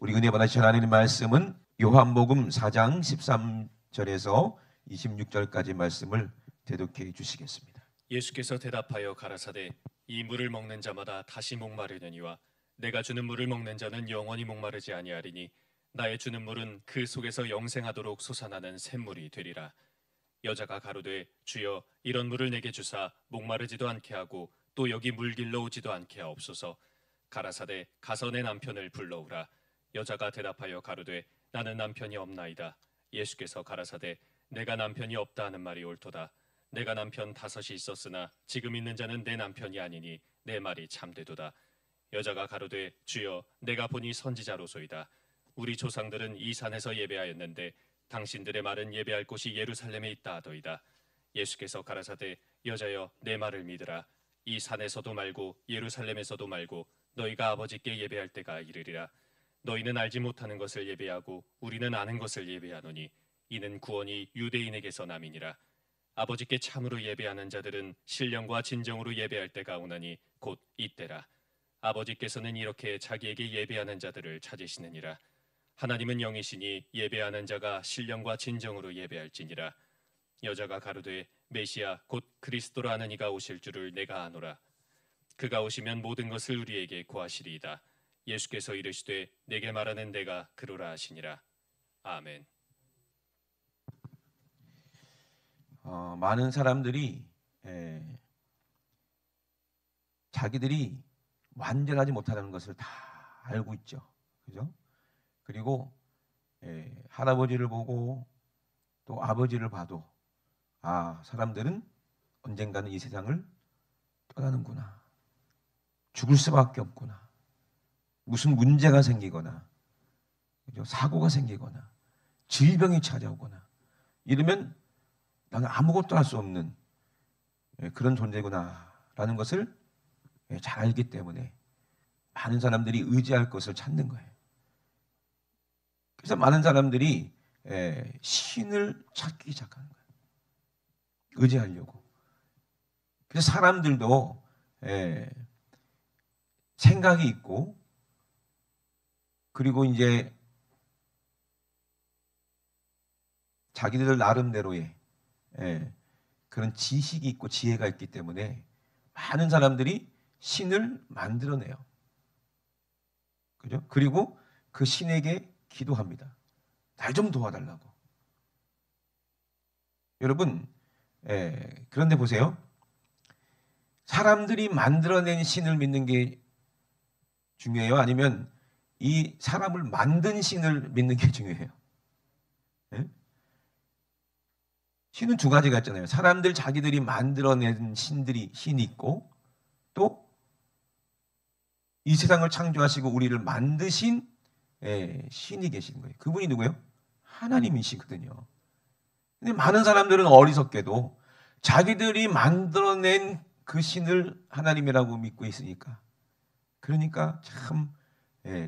우리 은혜 받으신 하나님의 말씀은 요한복음 4장 13절에서 26절까지 말씀을 대독해 주시겠습니다. 예수께서 대답하여 가라사대 이 물을 먹는 자마다 다시 목마르느니와 내가 주는 물을 먹는 자는 영원히 목마르지 아니하리니 나의 주는 물은 그 속에서 영생하도록 솟아나는 샘물이 되리라. 여자가 가로되 주여 이런 물을 내게 주사 목마르지도 않게 하고 또 여기 물 길러 오지도 않게 하옵소서. 가라사대 가서 내 남편을 불러오라. 여자가 대답하여 가로되 나는 남편이 없나이다. 예수께서 가라사대 내가 남편이 없다 하는 말이 옳도다. 내가 남편 5이 있었으나 지금 있는 자는 내 남편이 아니니 내 말이 참되도다. 여자가 가로되 주여 내가 보니 선지자로소이다. 우리 조상들은 이 산에서 예배하였는데 당신들의 말은 예배할 곳이 예루살렘에 있다 하더이다. 예수께서 가라사대 여자여 내 말을 믿으라. 이 산에서도 말고 예루살렘에서도 말고 너희가 아버지께 예배할 때가 이르리라. 너희는 알지 못하는 것을 예배하고 우리는 아는 것을 예배하노니 이는 구원이 유대인에게서 남이니라. 아버지께 참으로 예배하는 자들은 신령과 진정으로 예배할 때가 오나니 곧 이때라. 아버지께서는 이렇게 자기에게 예배하는 자들을 찾으시느니라. 하나님은 영이시니 예배하는 자가 신령과 진정으로 예배할지니라. 여자가 가로되 메시아 곧 그리스도라 하는 이가 오실 줄을 내가 아노라. 그가 오시면 모든 것을 우리에게 고하시리이다. 예수께서 이르시되 내게 말하는 내가 그로라 하시니라. 아멘. 많은 사람들이 자기들이 완전하지 못하다는 것을 다 알고 있죠. 그죠? 그리고 할아버지를 보고 또 아버지를 봐도 사람들은 언젠가는 이 세상을 떠나는구나. 죽을 수밖에 없구나. 무슨 문제가 생기거나 그죠? 사고가 생기거나 질병이 찾아오거나 이러면 나는 아무것도 할 수 없는 그런 존재구나라는 것을 잘 알기 때문에 많은 사람들이 의지할 것을 찾는 거예요. 그래서 많은 사람들이 신을 찾기 시작하는 거예요. 의지하려고. 그래서 사람들도 생각이 있고 그리고 이제 자기들 나름대로의 그런 지식이 있고 지혜가 있기 때문에 많은 사람들이 신을 만들어내요. 그죠? 그리고 그 신에게 기도합니다. 날 좀 도와달라고. 여러분, 그런데 보세요. 사람들이 만들어낸 신을 믿는 게 중요해요? 아니면 이 사람을 만든 신을 믿는 게 중요해요? 신은 두 가지가 있잖아요. 사람들 자기들이 만들어낸 신이 있고 또 이 세상을 창조하시고 우리를 만드신 신이 계신 거예요. 그분이 누구예요? 하나님이시거든요. 근데 많은 사람들은 어리석게도 자기들이 만들어낸 그 신을 하나님이라고 믿고 있으니까 그러니까 참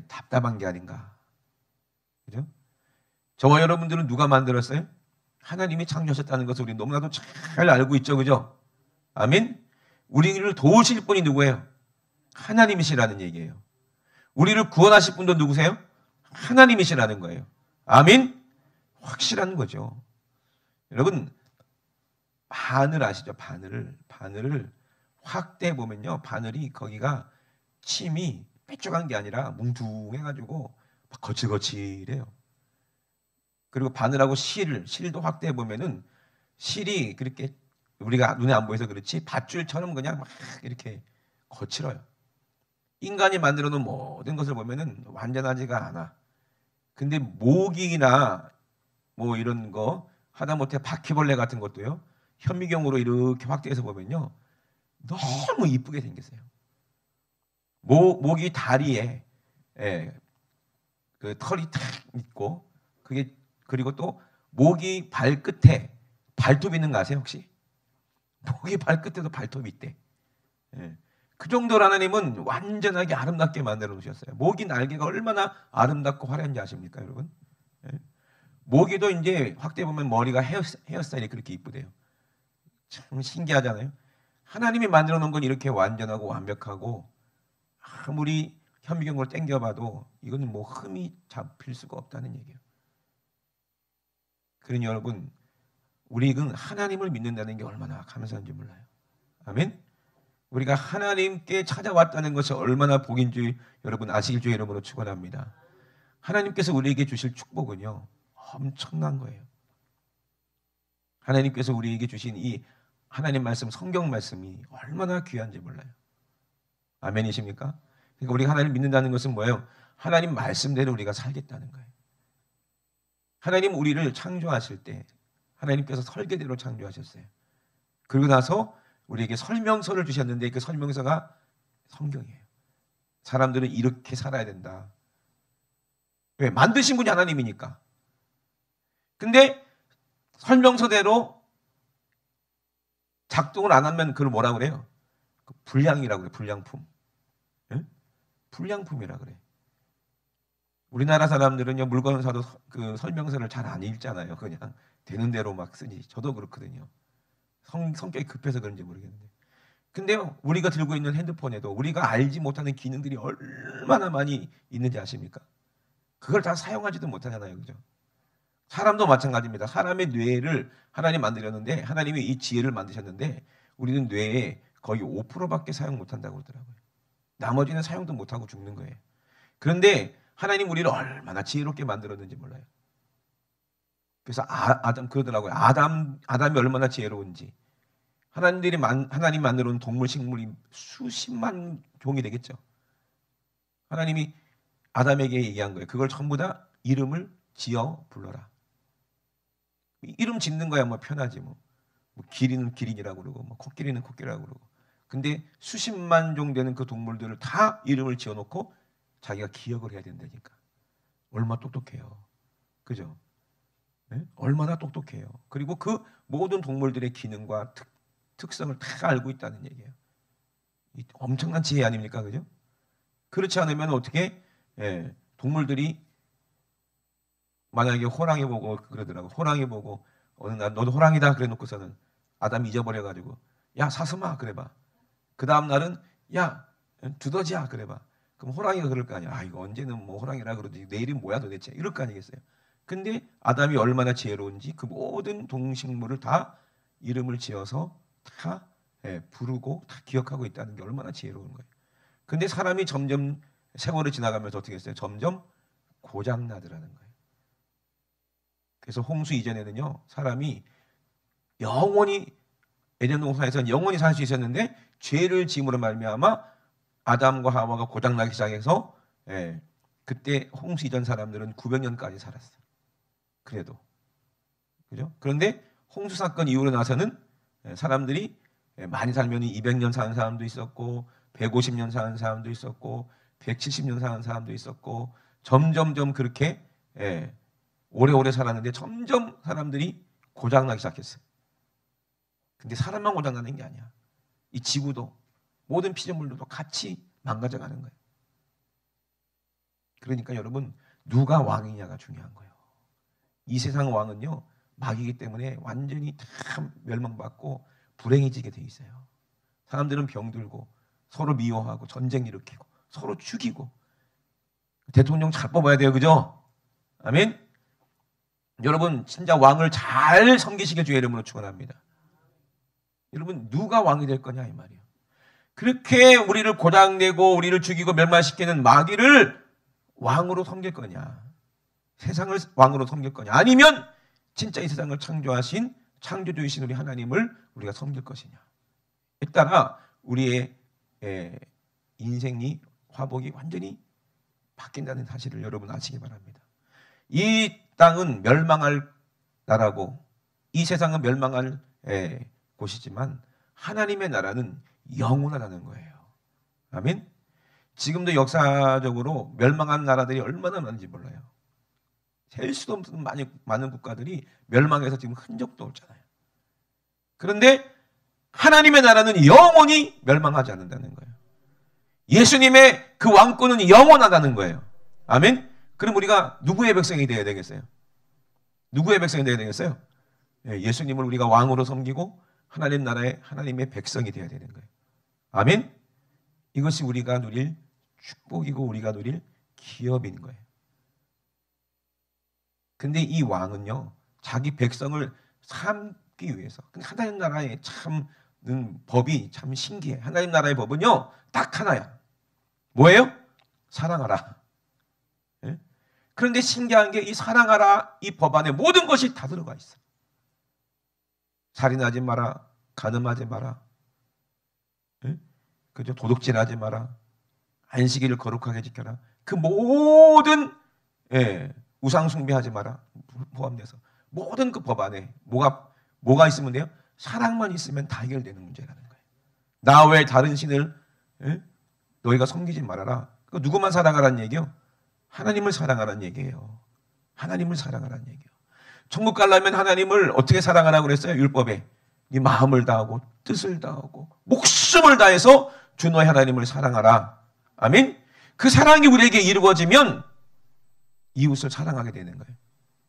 답답한 게 아닌가. 그죠? 저와 여러분들은 누가 만들었어요? 하나님이 창조하셨다는 것을 우리 너무나도 잘 알고 있죠. 그죠? 아멘? 우리를 도우실 분이 누구예요? 하나님이시라는 얘기예요. 우리를 구원하실 분도 누구세요? 하나님이시라는 거예요. 아멘? 확실한 거죠. 여러분, 바늘 아시죠? 바늘을 확대해 보면요. 바늘이 거기가 침이 뾰족한 게 아니라 뭉퉁해가지고 막 거칠거칠해요. 그리고 바늘하고 실도 확대해 보면은 실이 그렇게 우리가 눈에 안 보여서 그렇지 밧줄처럼 그냥 막 이렇게 거칠어요. 인간이 만들어 놓은 모든 것을 보면은 완전하지가 않아. 근데 모기나 뭐 이런 거 하다못해 바퀴벌레 같은 것도요. 현미경으로 이렇게 확대해서 보면요. 너무 이쁘게 생겼어요. 모기 다리에 그 털이 탁 있고 그게 그리고 또 모기 발끝에 발톱 있는 거 아세요 혹시? 모기 발끝에도 발톱이 있대. 그 정도로 하나님은 완전하게 아름답게 만들어 놓으셨어요. 모기 날개가 얼마나 아름답고 화려한지 아십니까 여러분? 모기도 이제 확대 보면 머리가 헤어스타일이 그렇게 이쁘대요. 참 신기하잖아요. 하나님이 만들어 놓은 건 이렇게 완전하고 완벽하고 아무리 현미경으로 땡겨봐도 이거는 뭐 흠이 잡힐 수가 없다는 얘기예요. 그러니 여러분, 우리는 하나님을 믿는다는 게 얼마나 감사한지 몰라요. 아멘. 우리가 하나님께 찾아왔다는 것이 얼마나 복인 줄 여러분 아시길 주의 이름으로 축원합니다. 하나님께서 우리에게 주실 축복은요, 엄청난 거예요. 하나님께서 우리에게 주신 이 하나님 말씀, 성경 말씀이 얼마나 귀한지 몰라요. 아멘이십니까? 그러니까 우리가 하나님을 믿는다는 것은 뭐예요? 하나님 말씀대로 우리가 살겠다는 거예요. 하나님 우리를 창조하실 때 하나님께서 설계대로 창조하셨어요. 그리고 나서 우리에게 설명서를 주셨는데 그 설명서가 성경이에요. 사람들은 이렇게 살아야 된다. 왜? 만드신 분이 하나님이니까. 근데 설명서대로 작동을 안 하면 그걸 뭐라 그래요? 불량이라고 그래요. 불량품. 예? 불량품이라 그래. 우리나라 사람들은요, 물건을 사도 그 설명서를 잘 안 읽잖아요. 그냥 되는 대로 막 쓰니. 저도 그렇거든요. 성격이 급해서 그런지 모르겠는데. 근데요, 우리가 들고 있는 핸드폰에도 우리가 알지 못하는 기능들이 얼마나 많이 있는지 아십니까? 그걸 다 사용하지도 못하잖아요. 그죠? 사람도 마찬가지입니다. 사람의 뇌를 하나님 만들었는데, 하나님이 이 지혜를 만드셨는데, 우리는 뇌에 거의 5%밖에 사용 못한다고 그러더라고요. 나머지는 사용도 못하고 죽는 거예요. 그런데 하나님 우리를 얼마나 지혜롭게 만들었는지 몰라요. 그래서 아담 그러더라고요. 아담이 얼마나 지혜로운지. 하나님 만들어 놓은 동물, 식물이 수십만 종이 되겠죠. 하나님이 아담에게 얘기한 거예요. 그걸 전부 다 이름을 지어 불러라. 이름 짓는 거야 뭐 편하지 뭐. 기린은 기린이라고 그러고 뭐 코끼리는 코끼리라고 그러고. 근데 수십만 종 되는 그 동물들을 다 이름을 지어 놓고 자기가 기억을 해야 된다니까. 얼마나 똑똑해요. 그죠? 네? 얼마나 똑똑해요. 그리고 그 모든 동물들의 기능과 특성을 다 알고 있다는 얘기예요. 엄청난 지혜 아닙니까? 그죠? 그렇지 않으면 어떻게 동물들이 만약에 호랑이 보고 그러더라고. 호랑이 보고 어느 날 너도 호랑이다 그래 놓고서는 아담 잊어버려가지고 야 사슴아 그래봐. 그 다음 날은 야 두더지야 그래봐. 그럼 호랑이가 그럴 거 아니야. 아 이거 언제는 뭐 호랑이라 그러지 내일은 뭐야 도대체 이럴 거 아니겠어요. 근데 아담이 얼마나 지혜로운지 그 모든 동식물을 다 이름을 지어서 다 부르고 다 기억하고 있다는 게 얼마나 지혜로운 거예요. 근데 사람이 점점 세월이 지나가면서 어떻게 했어요? 점점 고장나더라는 거예요. 그래서 홍수 이전에는요, 사람이 영원히 에덴 동산에서는 영원히 살 수 있었는데 죄를 지음으로 말미암아 아담과 하와가 고장나기 시작해서 그때 홍수 이전 사람들은 900년까지 살았어요. 그래도 그죠? 그런데 홍수 사건 이후로 나서는 사람들이 많이 살면 200년 사는 사람도 있었고 150년 사는 사람도 있었고 170년 사는 사람도 있었고 점점점 그렇게 오래오래 살았는데 점점 사람들이 고장나기 시작했어요. 근데 사람만 고장나는 게 아니야. 이 지구도 모든 피조물들도 같이 망가져가는 거예요. 그러니까 여러분 누가 왕이냐가 중요한 거예요. 이 세상 왕은요 마귀이기 때문에 완전히 다 멸망받고 불행해지게 돼 있어요. 사람들은 병들고 서로 미워하고 전쟁 일으키고 서로 죽이고 대통령 잘 뽑아야 돼요. 그죠? 아멘. 여러분 진짜 왕을 잘 섬기시길 주의 이름으로 축원합니다. 여러분 누가 왕이 될 거냐 이 말이에요. 그렇게 우리를 고장내고 우리를 죽이고 멸망시키는 마귀를 왕으로 섬길 거냐, 세상을 왕으로 섬길 거냐, 아니면 진짜 이 세상을 창조하신 창조주이신 우리 하나님을 우리가 섬길 것이냐에 따라 우리의 인생이 화복이 완전히 바뀐다는 사실을 여러분 아시기 바랍니다. 이 땅은 멸망할 나라고 이 세상은 멸망할 곳이지만 하나님의 나라는 영원하다는 거예요. 아멘. 지금도 역사적으로 멸망한 나라들이 얼마나 많은지 몰라요. 셀 수도 없는 많은 국가들이 멸망해서 지금 흔적도 없잖아요. 그런데 하나님의 나라는 영원히 멸망하지 않는다는 거예요. 예수님의 그 왕권은 영원하다는 거예요. 아멘. 그럼 우리가 누구의 백성이 되어야 되겠어요? 누구의 백성이 되어야 되겠어요? 예수님을 우리가 왕으로 섬기고 하나님 나라의 하나님의 백성이 되어야 되는 거예요. 아멘. 이것이 우리가 누릴 축복이고 우리가 누릴 기업인 거예요. 근데 이 왕은요, 자기 백성을 삼기 위해서. 근데 하나님 나라의 법이 참 신기해. 하나님 나라의 법은요, 딱 하나야. 뭐예요? 사랑하라. 예? 그런데 신기한 게 이 사랑하라 이 법 안에 모든 것이 다 들어가 있어. 살인하지 마라, 간음하지 마라, 예? 그죠? 도둑질하지 마라, 안식일을 거룩하게 지켜라. 그 모든 우상 숭배하지 마라 포함돼서 모든 그 법 안에 뭐가 있으면 돼요? 사랑만 있으면 다 해결되는 문제라는 거예요. 나 외에 다른 신을 너희가 섬기지 말아라. 누구만 사랑하라는 얘기요? 하나님을 사랑하라는 얘기예요. 하나님을 사랑하라는 얘기예요. 천국 가려면 하나님을 어떻게 사랑하라고 그랬어요? 율법에 네 마음을 다하고 뜻을 다하고 목숨을 다해서 주 너의 하나님을 사랑하라. 아멘. 그 사랑이 우리에게 이루어지면 이웃을 사랑하게 되는 거예요.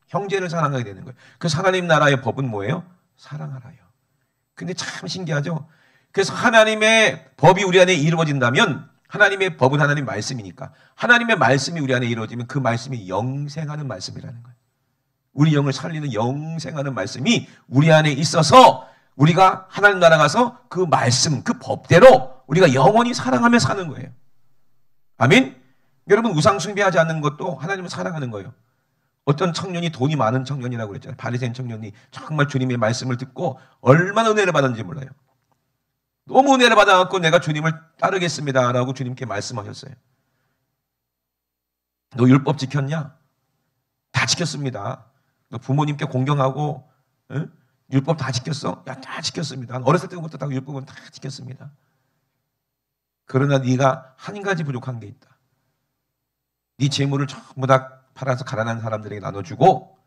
형제를 사랑하게 되는 거예요. 그 하나님 나라의 법은 뭐예요? 사랑하라요. 근데 참 신기하죠? 그래서 하나님의 법이 우리 안에 이루어진다면 하나님의 법은 하나님 말씀이니까 하나님의 말씀이 우리 안에 이루어지면 그 말씀이 영생하는 말씀이라는 거예요. 우리 영을 살리는 영생하는 말씀이 우리 안에 있어서 우리가 하나님 나라 가서 그 말씀, 그 법대로 우리가 영원히 사랑하며 사는 거예요. 아멘? 여러분 우상 숭배하지 않는 것도 하나님을 사랑하는 거예요. 어떤 청년이 돈이 많은 청년이라고 그랬잖아요. 바리새인 청년이 정말 주님의 말씀을 듣고 얼마나 은혜를 받았는지 몰라요. 너무 은혜를 받아갖고 내가 주님을 따르겠습니다라고 주님께 말씀하셨어요. 너 율법 지켰냐? 다 지켰습니다. 너 부모님께 공경하고 율법 다 지켰어? 야, 다 지켰습니다. 어렸을 때부터 다 율법은 다 지켰습니다. 그러나 네가 한 가지 부족한 게 있다. 네 재물을 전부 다 팔아서 가난한 사람들에게 나눠주고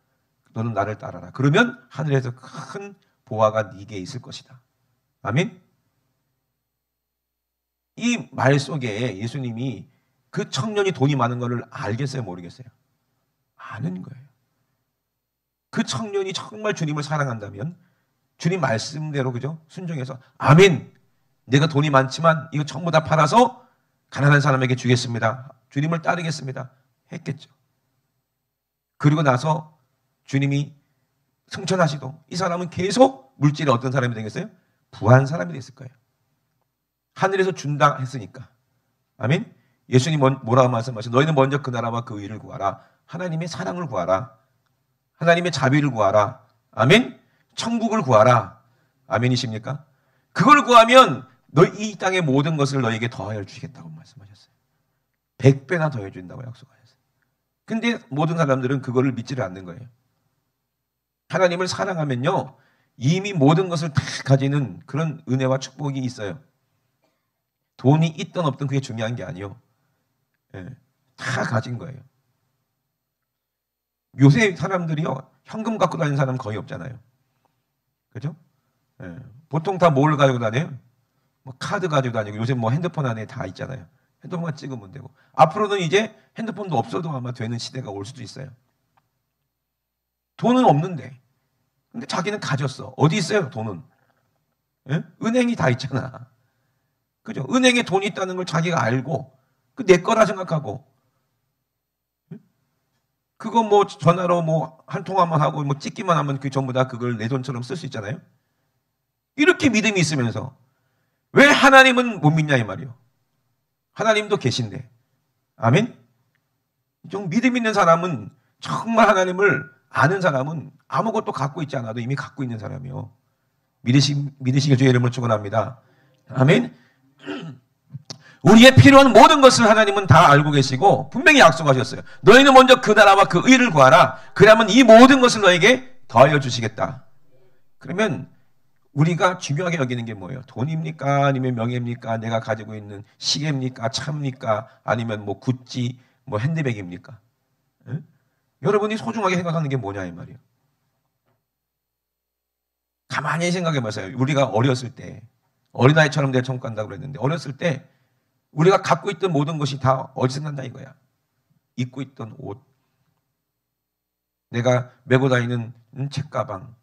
너는 나를 따라라. 그러면 하늘에서 큰 보화가 네게 있을 것이다. 아멘? 이 말 속에 예수님이 그 청년이 돈이 많은 것을 알겠어요? 모르겠어요? 아는 거예요. 그 청년이 정말 주님을 사랑한다면 주님 말씀대로 그죠? 순종해서 아멘. 내가 돈이 많지만 이거 전부 다 팔아서 가난한 사람에게 주겠습니다. 주님을 따르겠습니다. 했겠죠. 그리고 나서 주님이 승천하시도 이 사람은 계속 물질의 어떤 사람이 되겠어요? 부한 사람이 됐을 거예요. 하늘에서 준다 했으니까. 아멘. 예수님 뭐라고 말씀하셨어요? 너희는 먼저 그 나라와 그 의를 구하라. 하나님의 사랑을 구하라. 하나님의 자비를 구하라. 아멘. 천국을 구하라. 아멘이십니까? 그걸 구하면 너희 이 땅의 모든 것을 너에게 더하여 주시겠다고 말씀하셨어요. 100배나 더해 준다고 약속하셨어요. 근데 모든 사람들은 그거를 믿지를 않는 거예요. 하나님을 사랑하면요 이미 모든 것을 다 가지는 그런 은혜와 축복이 있어요. 돈이 있든 없든 그게 중요한 게 아니에요. 다 가진 거예요. 요새 사람들이요 현금 갖고 다니는 사람 거의 없잖아요. 그죠? 보통 다 뭘 가지고 다녀요? 뭐 카드 가지고 다니고 요새 뭐 핸드폰 안에 다 있잖아요. 핸드폰만 찍으면 되고 앞으로는 이제 핸드폰도 없어도 아마 되는 시대가 올 수도 있어요. 돈은 없는데 근데 자기는 가졌어. 어디 있어요 돈은? 은행이 다 있잖아. 그죠? 은행에 돈이 있다는 걸 자기가 알고 그 내 거라 생각하고 그거 뭐 전화로 뭐 한 통화만 하고 뭐 찍기만 하면 그 전부 다 그걸 내 돈처럼 쓸 수 있잖아요. 이렇게 믿음이 있으면서 왜 하나님은 못 믿냐 이 말이요. 하나님도 계신데. 아멘? 좀 믿음 있는 사람은 정말 하나님을 아는 사람은 아무것도 갖고 있지 않아도 이미 갖고 있는 사람이요. 믿으시길 주의 이름으로 축원합니다. 아멘? 우리의 필요한 모든 것을 하나님은 다 알고 계시고 분명히 약속하셨어요. 너희는 먼저 그 나라와 그 의를 구하라. 그러면 이 모든 것을 너에게 더하여 주시겠다. 그러면 우리가 중요하게 여기는 게 뭐예요? 돈입니까? 아니면 명예입니까? 내가 가지고 있는 시계입니까? 차입니까? 아니면 뭐 구찌, 뭐 핸드백입니까? 여러분이 소중하게 생각하는 게 뭐냐 이 말이에요. 가만히 생각해 보세요. 우리가 어렸을 때 어린아이처럼 내 천국 간다고 그랬는데 어렸을 때 우리가 갖고 있던 모든 것이 다 어디서 난다 이거야. 입고 있던 옷, 내가 메고 다니는 책가방,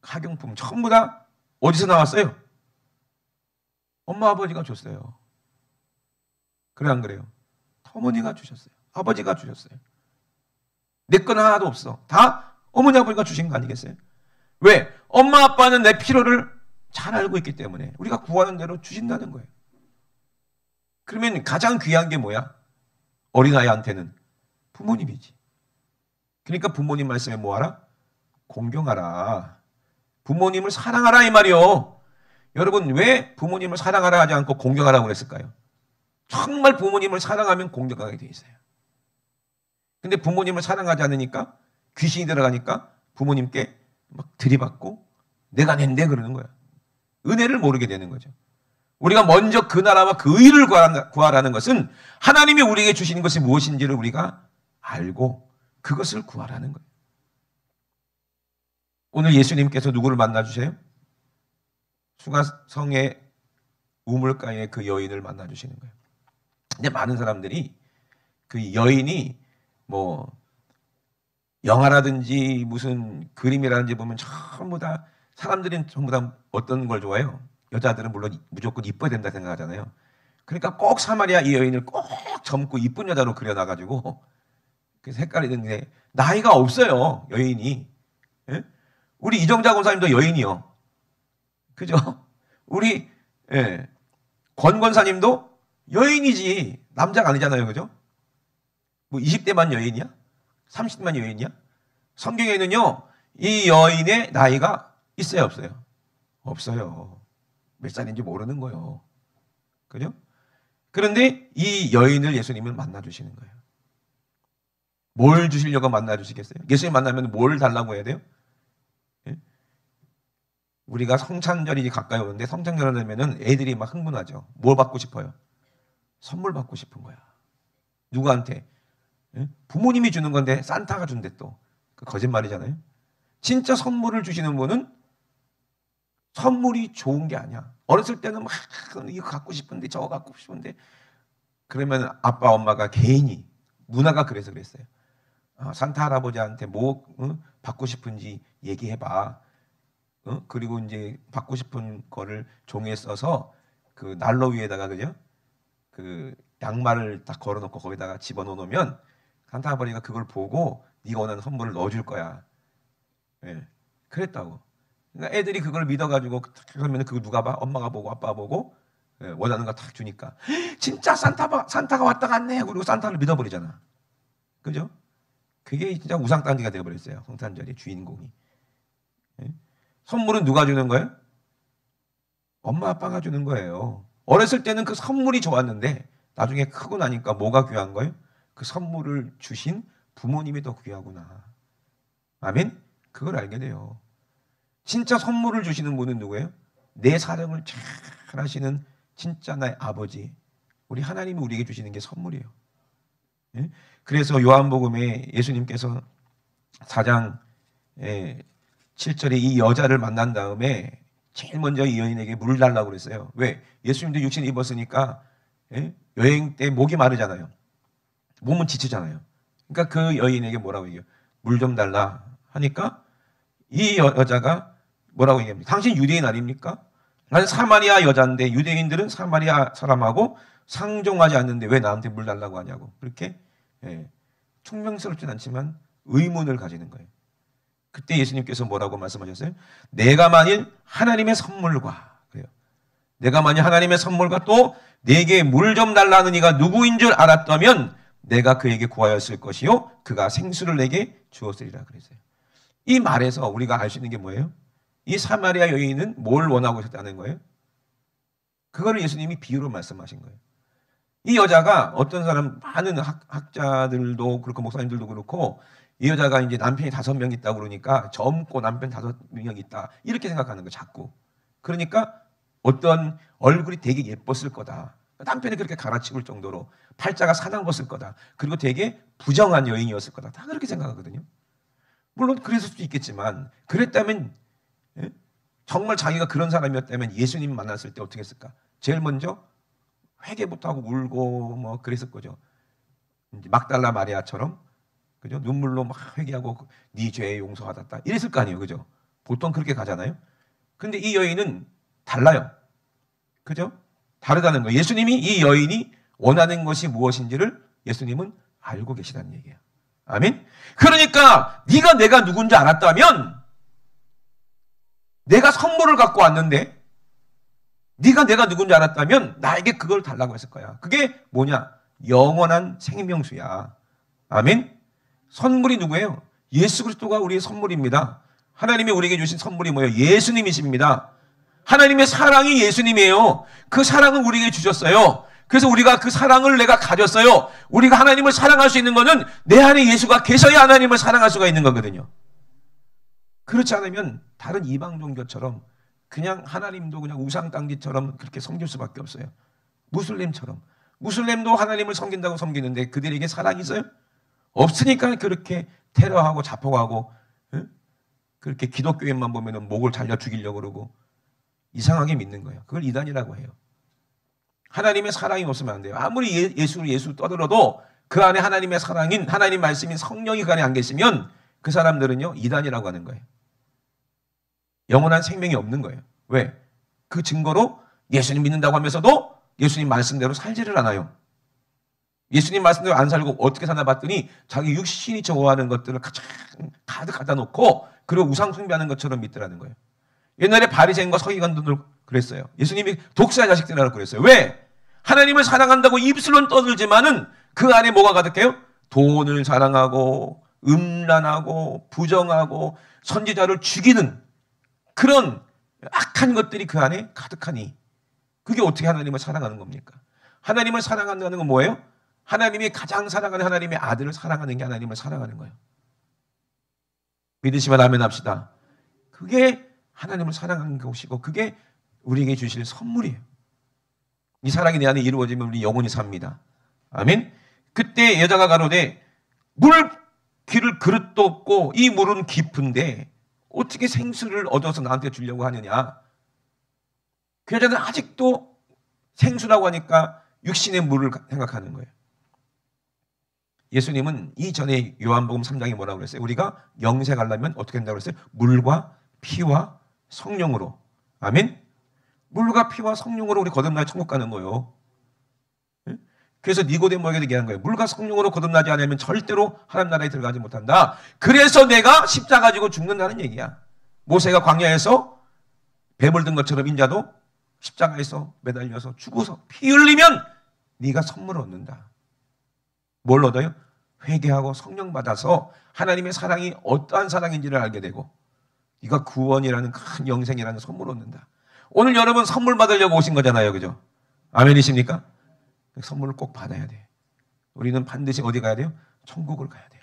학용품 전부 다 어디서 나왔어요? 엄마 아버지가 줬어요. 그래 안 그래요? 어머니가 주셨어요. 아버지가 주셨어요. 내 건 하나도 없어. 다 어머니 아버지가 주신 거 아니겠어요? 왜? 엄마 아빠는 내 필요를 잘 알고 있기 때문에 우리가 구하는 대로 주신다는 거예요. 그러면 가장 귀한 게 뭐야? 어린아이한테는 부모님이지. 그러니까 부모님 말씀에 뭐하라? 공경하라. 부모님을 사랑하라 이 말이요. 여러분 왜 부모님을 사랑하라 하지 않고 공경하라고 그랬을까요? 정말 부모님을 사랑하면 공경하게 돼 있어요. 근데 부모님을 사랑하지 않으니까 귀신이 들어가니까 부모님께 막 들이받고 내가 낸대 그러는 거야. 은혜를 모르게 되는 거죠. 우리가 먼저 그 나라와 그 의를 구하라는 것은 하나님이 우리에게 주시는 것이 무엇인지를 우리가 알고 그것을 구하라는 거예요. 오늘 예수님께서 누구를 만나 주세요? 수가성의 우물가에 그 여인을 만나 주시는 거예요. 근데 많은 사람들이 그 여인이 뭐 영화라든지 무슨 그림이라든지 보면 전부 다 사람들은 전부 다 어떤 걸 좋아해요? 여자들은 물론 무조건 이뻐야 된다 생각하잖아요. 그러니까 꼭 사마리아 이 여인을 꼭 젊고 이쁜 여자로 그려놔가지고 그 색깔이 있는데 나이가 없어요. 여인이. 예? 우리 이정자 권사님도 여인이요. 그죠? 우리 권 권사님도 여인이지 남자가 아니잖아요. 그죠? 뭐 20대만 여인이야? 30대만 여인이야? 성경에는요. 이 여인의 나이가 있어요? 없어요? 없어요. 몇 살인지 모르는 거예요. 그죠? 그런데 이 여인을 예수님은 만나주시는 거예요. 뭘 주시려고 만나주시겠어요? 예수님 만나면 뭘 달라고 해야 돼요? 예? 우리가 성찬절이 가까이 오는데 성찬절을 되면은 애들이 막 흥분하죠. 뭘 받고 싶어요? 선물 받고 싶은 거야. 누구한테? 예? 부모님이 주는 건데 산타가 준대 또. 그 거짓말이잖아요. 진짜 선물을 주시는 분은 선물이 좋은 게 아니야. 어렸을 때는 막 이거 갖고 싶은데 저거 갖고 싶은데 그러면 아빠 엄마가 개인이 문화가 그래서 그랬어요. 산타 할아버지한테 뭐 받고 싶은지 얘기해봐. 그리고 이제 받고 싶은 거를 종이에 써서 그 난로 위에다가 그죠? 그 양말을 딱 걸어놓고 거기다가 집어넣으면 산타 할아버지가 그걸 보고 네가 원하는 선물을 넣어줄 거야. 예, 그랬다고. 그러니까 애들이 그걸 믿어가지고 그러면 그거 누가 봐? 엄마가 보고 아빠가 보고 원하는 거 딱 주니까 진짜 산타가 왔다 갔네. 그리고 산타를 믿어버리잖아. 그죠? 그게 진짜 우상단지가 되어버렸어요. 성탄절의 주인공이. 선물은 누가 주는 거예요? 엄마 아빠가 주는 거예요. 어렸을 때는 그 선물이 좋았는데 나중에 크고 나니까 뭐가 귀한 거예요? 그 선물을 주신 부모님이 더 귀하구나. 아멘? 그걸 알게 돼요. 진짜 선물을 주시는 분은 누구예요? 내 사랑을 잘 하시는 진짜 나의 아버지. 우리 하나님이 우리에게 주시는 게 선물이에요. 예? 그래서 요한복음에 예수님께서 4장 7절에 이 여자를 만난 다음에 제일 먼저 이 여인에게 물을 달라고 그랬어요. 왜? 예수님도 육신 입었으니까 여행 때 목이 마르잖아요. 몸은 지치잖아요. 그러니까 그 여인에게 뭐라고 얘기해요? 물 좀 달라 하니까 이 여자가 뭐라고 얘기합니까? 당신 유대인 아닙니까? 나는 사마리아 여자인데 유대인들은 사마리아 사람하고 상종하지 않는데 왜 나한테 물 달라고 하냐고. 그렇게 총명스럽진 않지만 의문을 가지는 거예요. 그때 예수님께서 뭐라고 말씀하셨어요? 내가 만일 하나님의 선물과 그래요. 내가 만일 하나님의 선물과 또 내게 물 좀 달라는 이가 누구인 줄 알았다면 내가 그에게 구하였을 것이요 그가 생수를 내게 주었으리라 그랬어요. 이 말에서 우리가 알 수 있는 게 뭐예요? 이 사마리아 여인은 뭘 원하고 있었다는 거예요? 그거를 예수님이 비유로 말씀하신 거예요. 이 여자가 어떤 사람 많은 학자들도 그렇고 목사님들도 그렇고 이 여자가 이제 남편이 5명 있다고 그러니까 젊고 남편 5명 있다 이렇게 생각하는 거 자꾸. 그러니까 어떤 얼굴이 되게 예뻤을 거다. 남편이 그렇게 갈아치울 정도로 팔자가 사나웠을 거다. 그리고 되게 부정한 여인이었을 거다. 다 그렇게 생각하거든요. 물론 그랬을 수도 있겠지만 그랬다면 정말 자기가 그런 사람이었다면 예수님 만났을 때 어떻게 했을까? 제일 먼저 회개부터 하고 울고 뭐 그랬을 거죠. 막달라 마리아처럼 그죠? 눈물로 막 회개하고 네 죄에 용서받았다 이랬을 거 아니에요, 그죠? 보통 그렇게 가잖아요. 근데 이 여인은 달라요, 그죠? 다르다는 거예요. 예수님이 이 여인이 원하는 것이 무엇인지를 예수님은 알고 계시다는 얘기예요. 아멘. 그러니까 네가 내가 누군지 알았다면, 내가 선물을 갖고 왔는데 네가 내가 누군지 알았다면 나에게 그걸 달라고 했을 거야. 그게 뭐냐? 영원한 생명수야. 아멘. 선물이 누구예요? 예수 그리스도가 우리의 선물입니다. 하나님이 우리에게 주신 선물이 뭐예요? 예수님이십니다. 하나님의 사랑이 예수님이에요. 그 사랑을 우리에게 주셨어요. 그래서 우리가 그 사랑을 내가 가졌어요. 우리가 하나님을 사랑할 수 있는 것은 내 안에 예수가 계셔야 하나님을 사랑할 수가 있는 거거든요. 그렇지 않으면 다른 이방 종교처럼 그냥 하나님도 그냥 우상당기처럼 그렇게 섬길 수밖에 없어요. 무슬림처럼. 무슬림도 하나님을 섬긴다고 섬기는데 그들에게 사랑이 있어요? 없으니까 그렇게 테러하고 자폭하고, 응? 그렇게 기독교인만 보면 목을 잘려 죽이려고 그러고 이상하게 믿는 거예요. 그걸 이단이라고 해요. 하나님의 사랑이 없으면 안 돼요. 아무리 예수 떠들어도 그 안에 하나님의 사랑인, 하나님 말씀인 성령이 그 안에 안 계시면 그 사람들은요, 이단이라고 하는 거예요. 영원한 생명이 없는 거예요. 왜? 그 증거로 예수님 믿는다고 하면서도 예수님 말씀대로 살지를 않아요. 예수님 말씀대로 안 살고 어떻게 사나 봤더니 자기 육신이 좋아하는 것들을 가득 갖다 놓고 그리고 우상 숭배하는 것처럼 믿더라는 거예요. 옛날에 바리새인과 서기관들도 그랬어요. 예수님이 독사의 자식들이라고 그랬어요. 왜? 하나님을 사랑한다고 입술은 떠들지만은 그 안에 뭐가 가득해요? 돈을 사랑하고 음란하고 부정하고 선지자를 죽이는 그런 악한 것들이 그 안에 가득하니 그게 어떻게 하나님을 사랑하는 겁니까? 하나님을 사랑한다는 건 뭐예요? 하나님이 가장 사랑하는 하나님의 아들을 사랑하는 게 하나님을 사랑하는 거예요. 믿으시면 아멘 합시다. 그게 하나님을 사랑하는 것이고 그게 우리에게 주실 선물이에요. 이 사랑이 내 안에 이루어지면 우리 영원히 삽니다. 아멘. 그때 여자가 가로되 물 귀를 그릇도 없고 이 물은 깊은데 어떻게 생수를 얻어서 나한테 주려고 하느냐. 그 여자는 아직도 생수라고 하니까 육신의 물을 생각하는 거예요. 예수님은 이전에 요한복음 3장에 뭐라고 그랬어요? 우리가 영생하려면 어떻게 된다고 그랬어요? 물과 피와 성령으로. 아멘. 물과 피와 성령으로 우리 거듭나야 천국 가는 거예요. 그래서 니고데모에게 얘기한 거예요. 물과 성령으로 거듭나지 않으면 절대로 하나님 나라에 들어가지 못한다. 그래서 내가 십자가 지고 죽는다는 얘기야. 모세가 광야에서 뱀을 든 것처럼 인자도 십자가에서 매달려서 죽어서 피 흘리면 네가 선물을 얻는다. 뭘 얻어요? 회개하고 성령 받아서 하나님의 사랑이 어떠한 사랑인지를 알게 되고 네가 구원이라는 큰 영생이라는 선물을 얻는다. 오늘 여러분 선물 받으려고 오신 거잖아요. 그죠? 아멘이십니까? 선물을 꼭 받아야 돼. 우리는 반드시 어디 가야 돼요? 천국을 가야 돼요.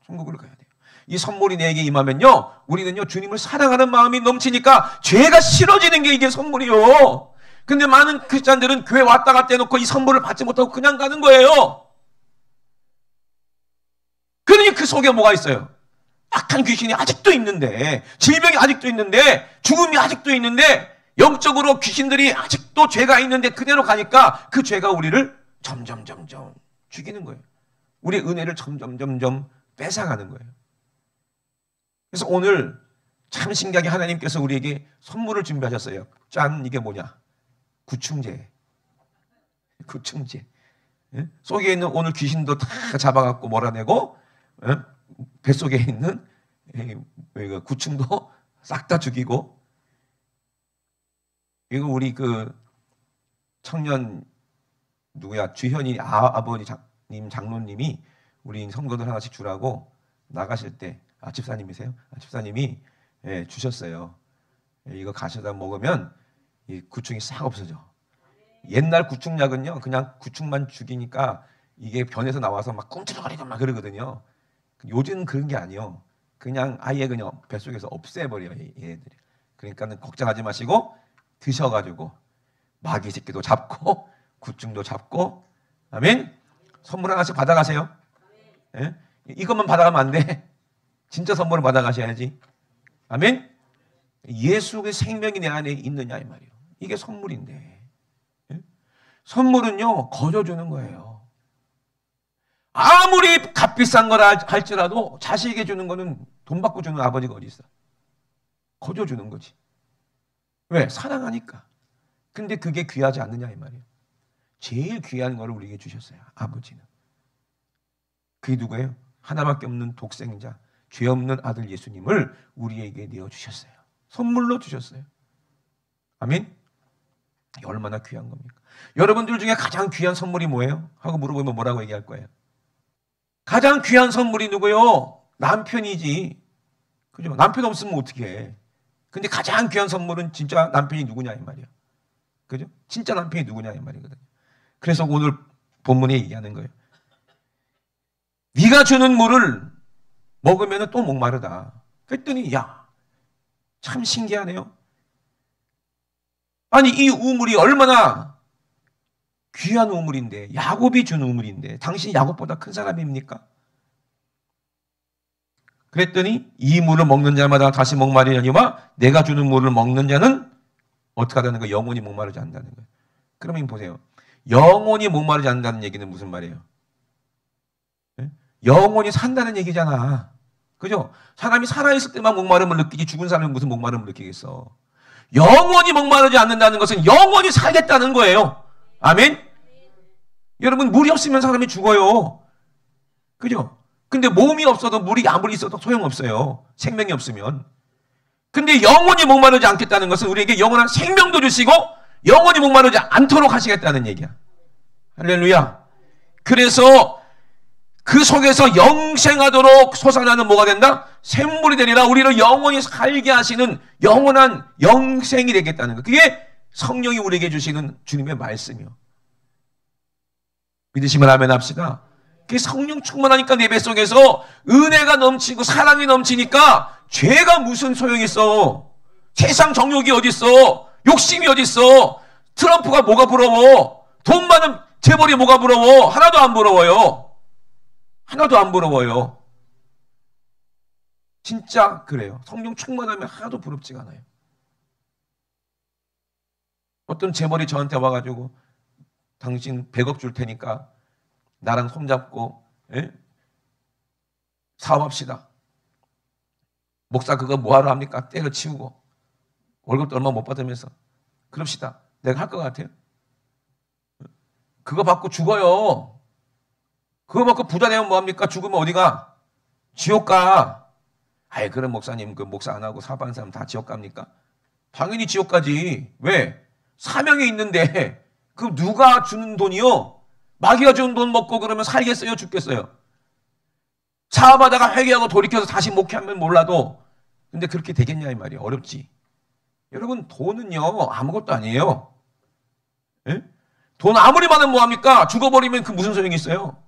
천국을 가야 돼요. 이 선물이 내게 임하면요, 우리는요 주님을 사랑하는 마음이 넘치니까 죄가 싫어지는 게 이게 선물이요. 근데 많은 크리스찬들은 교회 왔다 갔다 해놓고 이 선물을 받지 못하고 그냥 가는 거예요. 그러니 그 속에 뭐가 있어요? 악한 귀신이 아직도 있는데, 질병이 아직도 있는데, 죽음이 아직도 있는데, 영적으로 귀신들이 아직도 죄가 있는데 그대로 가니까 그 죄가 우리를 점점 죽이는 거예요. 우리의 은혜를 점점 뺏어가는 거예요. 그래서 오늘 참 신기하게 하나님께서 우리에게 선물을 준비하셨어요. 짠, 이게 뭐냐? 구충제. 구충제. 속에 있는 오늘 귀신도 다 잡아갖고 몰아내고 뱃속에 있는 구충도 싹 다 죽이고. 이거 우리 그 청년 누구야? 주현이 아버님 장로님이 우리 성도들 하나씩 주라고 나가실 때 집사님이세요? 집사님이 주셨어요. 이거 가셔다 먹으면 이 구충이 싹 없어져. 옛날 구충약은요 그냥 구충만 죽이니까 이게 변해서 나와서 막 꿈틀거리고 막 그러거든요. 요즘은 그런 게 아니에요. 그냥 아예 그냥 뱃속에서 없애버려요, 얘네들이. 그러니까는 걱정하지 마시고 드셔가지고 마귀 새끼도 잡고 구충도 잡고. 아멘. 선물 하나씩 받아가세요. 예? 이것만 받아가면 안 돼. 진짜 선물을 받아가셔야지. 아멘. 예수의 생명이 내 안에 있느냐 이 말이에요. 이게 선물인데. 예? 선물은요 거저주는 거예요. 아무리 값비싼 거라 할지라도 자식에게 주는 거는 돈 받고 주는 아버지가 어디 있어? 거저주는 거지. 왜? 사랑하니까. 근데 그게 귀하지 않느냐 이 말이에요. 제일 귀한 거를 우리에게 주셨어요. 아버지는. 그게 누구예요? 하나밖에 없는 독생자, 죄 없는 아들 예수님을 우리에게 내어주셨어요. 선물로 주셨어요. 아멘? 이게 얼마나 귀한 겁니까? 여러분들 중에 가장 귀한 선물이 뭐예요? 하고 물어보면 뭐라고 얘기할 거예요? 가장 귀한 선물이 누구요? 남편이지. 그죠? 남편 없으면 어떻게 해? 근데 가장 귀한 선물은 진짜 남편이 누구냐 이 말이야. 그죠? 진짜 남편이 누구냐 이 말이거든요. 그래서 오늘 본문에 얘기하는 거예요. 네가 주는 물을 먹으면 또 목마르다. 그랬더니 야, 참 신기하네요. 아니 이 우물이 얼마나 귀한 우물인데, 야곱이 준 우물인데 당신이 야곱보다 큰 사람입니까? 그랬더니 이 물을 먹는 자마다 다시 목마르려니와 내가 주는 물을 먹는 자는 어떻게 하다는 거예요? 영원히 목마르지 않는다는 거예요. 그러면 보세요. 영원히 목마르지 않는다는 얘기는 무슨 말이에요? 영원히 산다는 얘기잖아. 그죠? 사람이 살아있을 때만 목마름을 느끼지 죽은 사람은 무슨 목마름을 느끼겠어. 영원히 목마르지 않는다는 것은 영원히 살겠다는 거예요. 아멘? 여러분, 물이 없으면 사람이 죽어요. 그죠? 근데 몸이 없어도 물이 아무리 있어도 소용없어요. 생명이 없으면. 근데 영원히 목마르지 않겠다는 것은 우리에게 영원한 생명도 주시고 영원히 목마르지 않도록 하시겠다는 얘기야. 할렐루야. 그래서 그 속에서 영생하도록 솟아나는 뭐가 된다? 샘물이 되리라. 우리를 영원히 살게 하시는 영원한 영생이 되겠다는 것. 그게 성령이 우리에게 주시는 주님의 말씀이요. 믿으시면 아멘 합시다. 그게 성령 충만하니까 내 뱃속에서 은혜가 넘치고 사랑이 넘치니까 죄가 무슨 소용이 있어. 세상 정욕이 어디 있어. 욕심이 어디 있어. 트럼프가 뭐가 부러워. 돈 많은 재벌이 뭐가 부러워. 하나도 안 부러워요. 하나도 안 부러워요. 진짜 그래요. 성령 충만하면 하나도 부럽지가 않아요. 어떤 재벌이 저한테 와가지고 당신 100억 줄 테니까 나랑 손잡고 사업합시다. 목사 그거 뭐하러 합니까? 때려치우고 월급도 얼마 못 받으면서 그럽시다. 내가 할 것 같아요? 그거 받고 죽어요. 그거 받고 부자 되면 뭐합니까? 죽으면 어디가? 지옥 가. 아이, 그럼 목사님, 그 목사 안 하고 사업하는 사람 다 지옥 갑니까? 당연히 지옥 가지. 왜? 사명이 있는데, 그 누가 주는 돈이요? 마귀가 주는 돈 먹고 그러면 살겠어요? 죽겠어요? 사업하다가 회개하고 돌이켜서 다시 목회하면 몰라도, 근데 그렇게 되겠냐, 이 말이에요. 어렵지. 여러분, 돈은요, 아무것도 아니에요. 예? 돈 아무리 많으면 뭐합니까? 죽어버리면 그 무슨 소용이 있어요?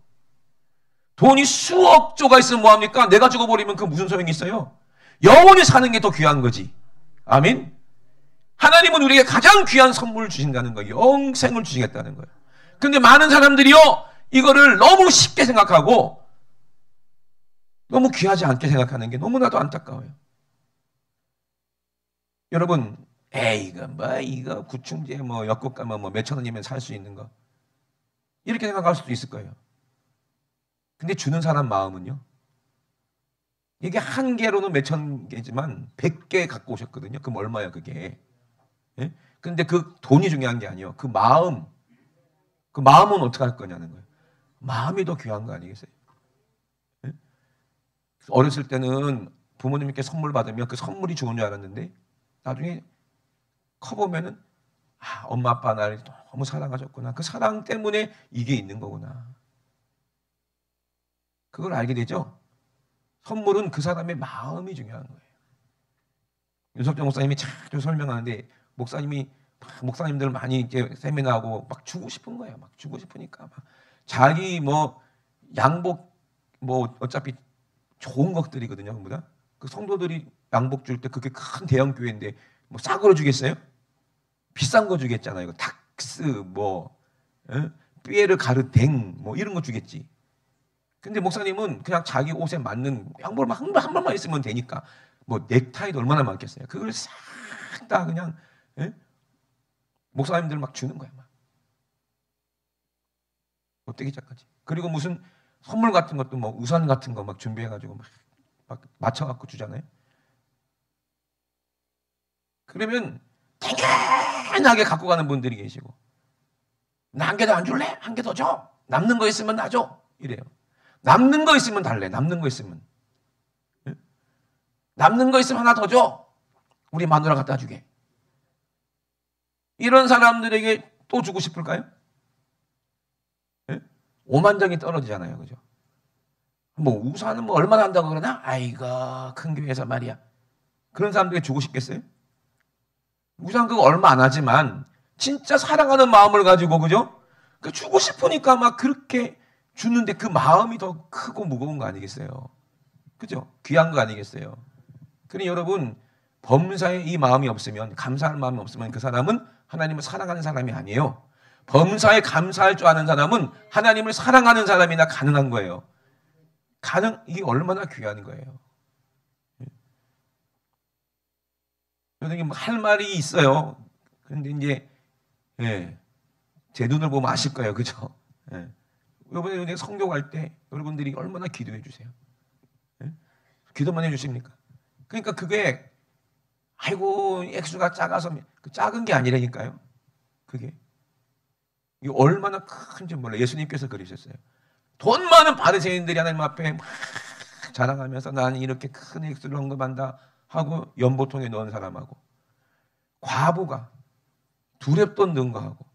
돈이 수억 조가 있으면 뭐합니까? 내가 죽어버리면 그 무슨 소용이 있어요? 영원히 사는 게 더 귀한 거지. 아멘? 하나님은 우리에게 가장 귀한 선물을 주신다는 거예요. 영생을 주시겠다는 거예요. 근데 많은 사람들이요, 이거를 너무 쉽게 생각하고 너무 귀하지 않게 생각하는 게 너무나도 안타까워요. 여러분, 이거 구충제 엮고 가면 몇천 원이면 살 수 있는 거. 이렇게 생각할 수도 있을 거예요. 근데 주는 사람 마음은요? 이게 한 개로는 몇천 개지만 100개 갖고 오셨거든요. 그럼 얼마야 그게? 예? 근데 그 돈이 중요한 게 아니에요. 그 마음은 어떻게 할 거냐는 거예요. 마음이 더 귀한 거 아니겠어요? 예? 어렸을 때는 부모님께 선물 받으면 그 선물이 좋은 줄 알았는데 나중에 커보면은 엄마 아빠 나를 너무 사랑하셨구나. 그 사랑 때문에 이게 있는 거구나. 그걸 알게 되죠. 선물은 그 사람의 마음이 중요한 거예요. 윤석정 목사님이 자주 설명하는데 목사님들 많이 이제 세미나하고 막 주고 싶은 거예요. 막 주고 싶으니까 막 자기 양복 어차피 좋은 것들이거든요. 전부 다. 그 성도들이 양복 줄 때 그게 큰 대형 교회인데 싼 거로 주겠어요? 비싼 거 주겠잖아요. 이거 탁스 삐에르 가르댕 이런 거 주겠지. 근데 목사님은 그냥 자기 옷에 맞는 양복을 한 번만 있으면 되니까 넥타이도 얼마나 많겠어요. 그걸 싹 다 그냥 목사님들 막 주는 거야. 막. 어떻게 작가지? 그리고 무슨 선물 같은 것도 우산 같은 거 막 준비해가지고 막 맞춰갖고 주잖아요. 그러면 당연하게 갖고 가는 분들이 계시고 나 한 개 더 안 줄래? 한 개 더 줘. 남는 거 있으면 나 줘. 이래요. 남는 거 있으면 달래. 남는 거 있으면. 예? 남는 거 있으면 하나 더 줘. 우리 마누라 갖다 주게. 이런 사람들에게 또 주고 싶을까요? 예? 오만정이 떨어지잖아요. 그죠? 뭐 우산은 뭐 얼마나 한다고 그러나? 아이고 큰 교회에서 말이야. 그런 사람들에게 주고 싶겠어요? 우산 그거 얼마 안 하지만 진짜 사랑하는 마음을 가지고 그죠? 그 주고 싶으니까 막 그렇게 주는데 그 마음이 더 크고 무거운 거 아니겠어요? 그죠? 귀한 거 아니겠어요? 그러니 여러분 범사에 이 마음이 없으면, 감사할 마음이 없으면 그 사람은 하나님을 사랑하는 사람이 아니에요. 범사에 감사할 줄 아는 사람은 하나님을 사랑하는 사람이나 가능한 거예요. 이게 얼마나 귀한 거예요. 여러분 할 말이 있어요. 그런데 이제 제 눈을 보면 아실 거예요. 그죠? 여러분이 성교할 때 여러분들이 얼마나 기도해 주세요. 기도만 해 주십니까? 그러니까 그게 아이고 액수가 작아서 작은 게 아니라니까요. 그게 이게 얼마나 큰지 몰라요. 예수님께서 그러셨어요. 돈 많은 바리새인들이 하나님 앞에 막 자랑하면서 나는 이렇게 큰 액수를 헌금한다 하고 연보통에 넣은 사람하고 과부가 두렙돈 넣은 거하고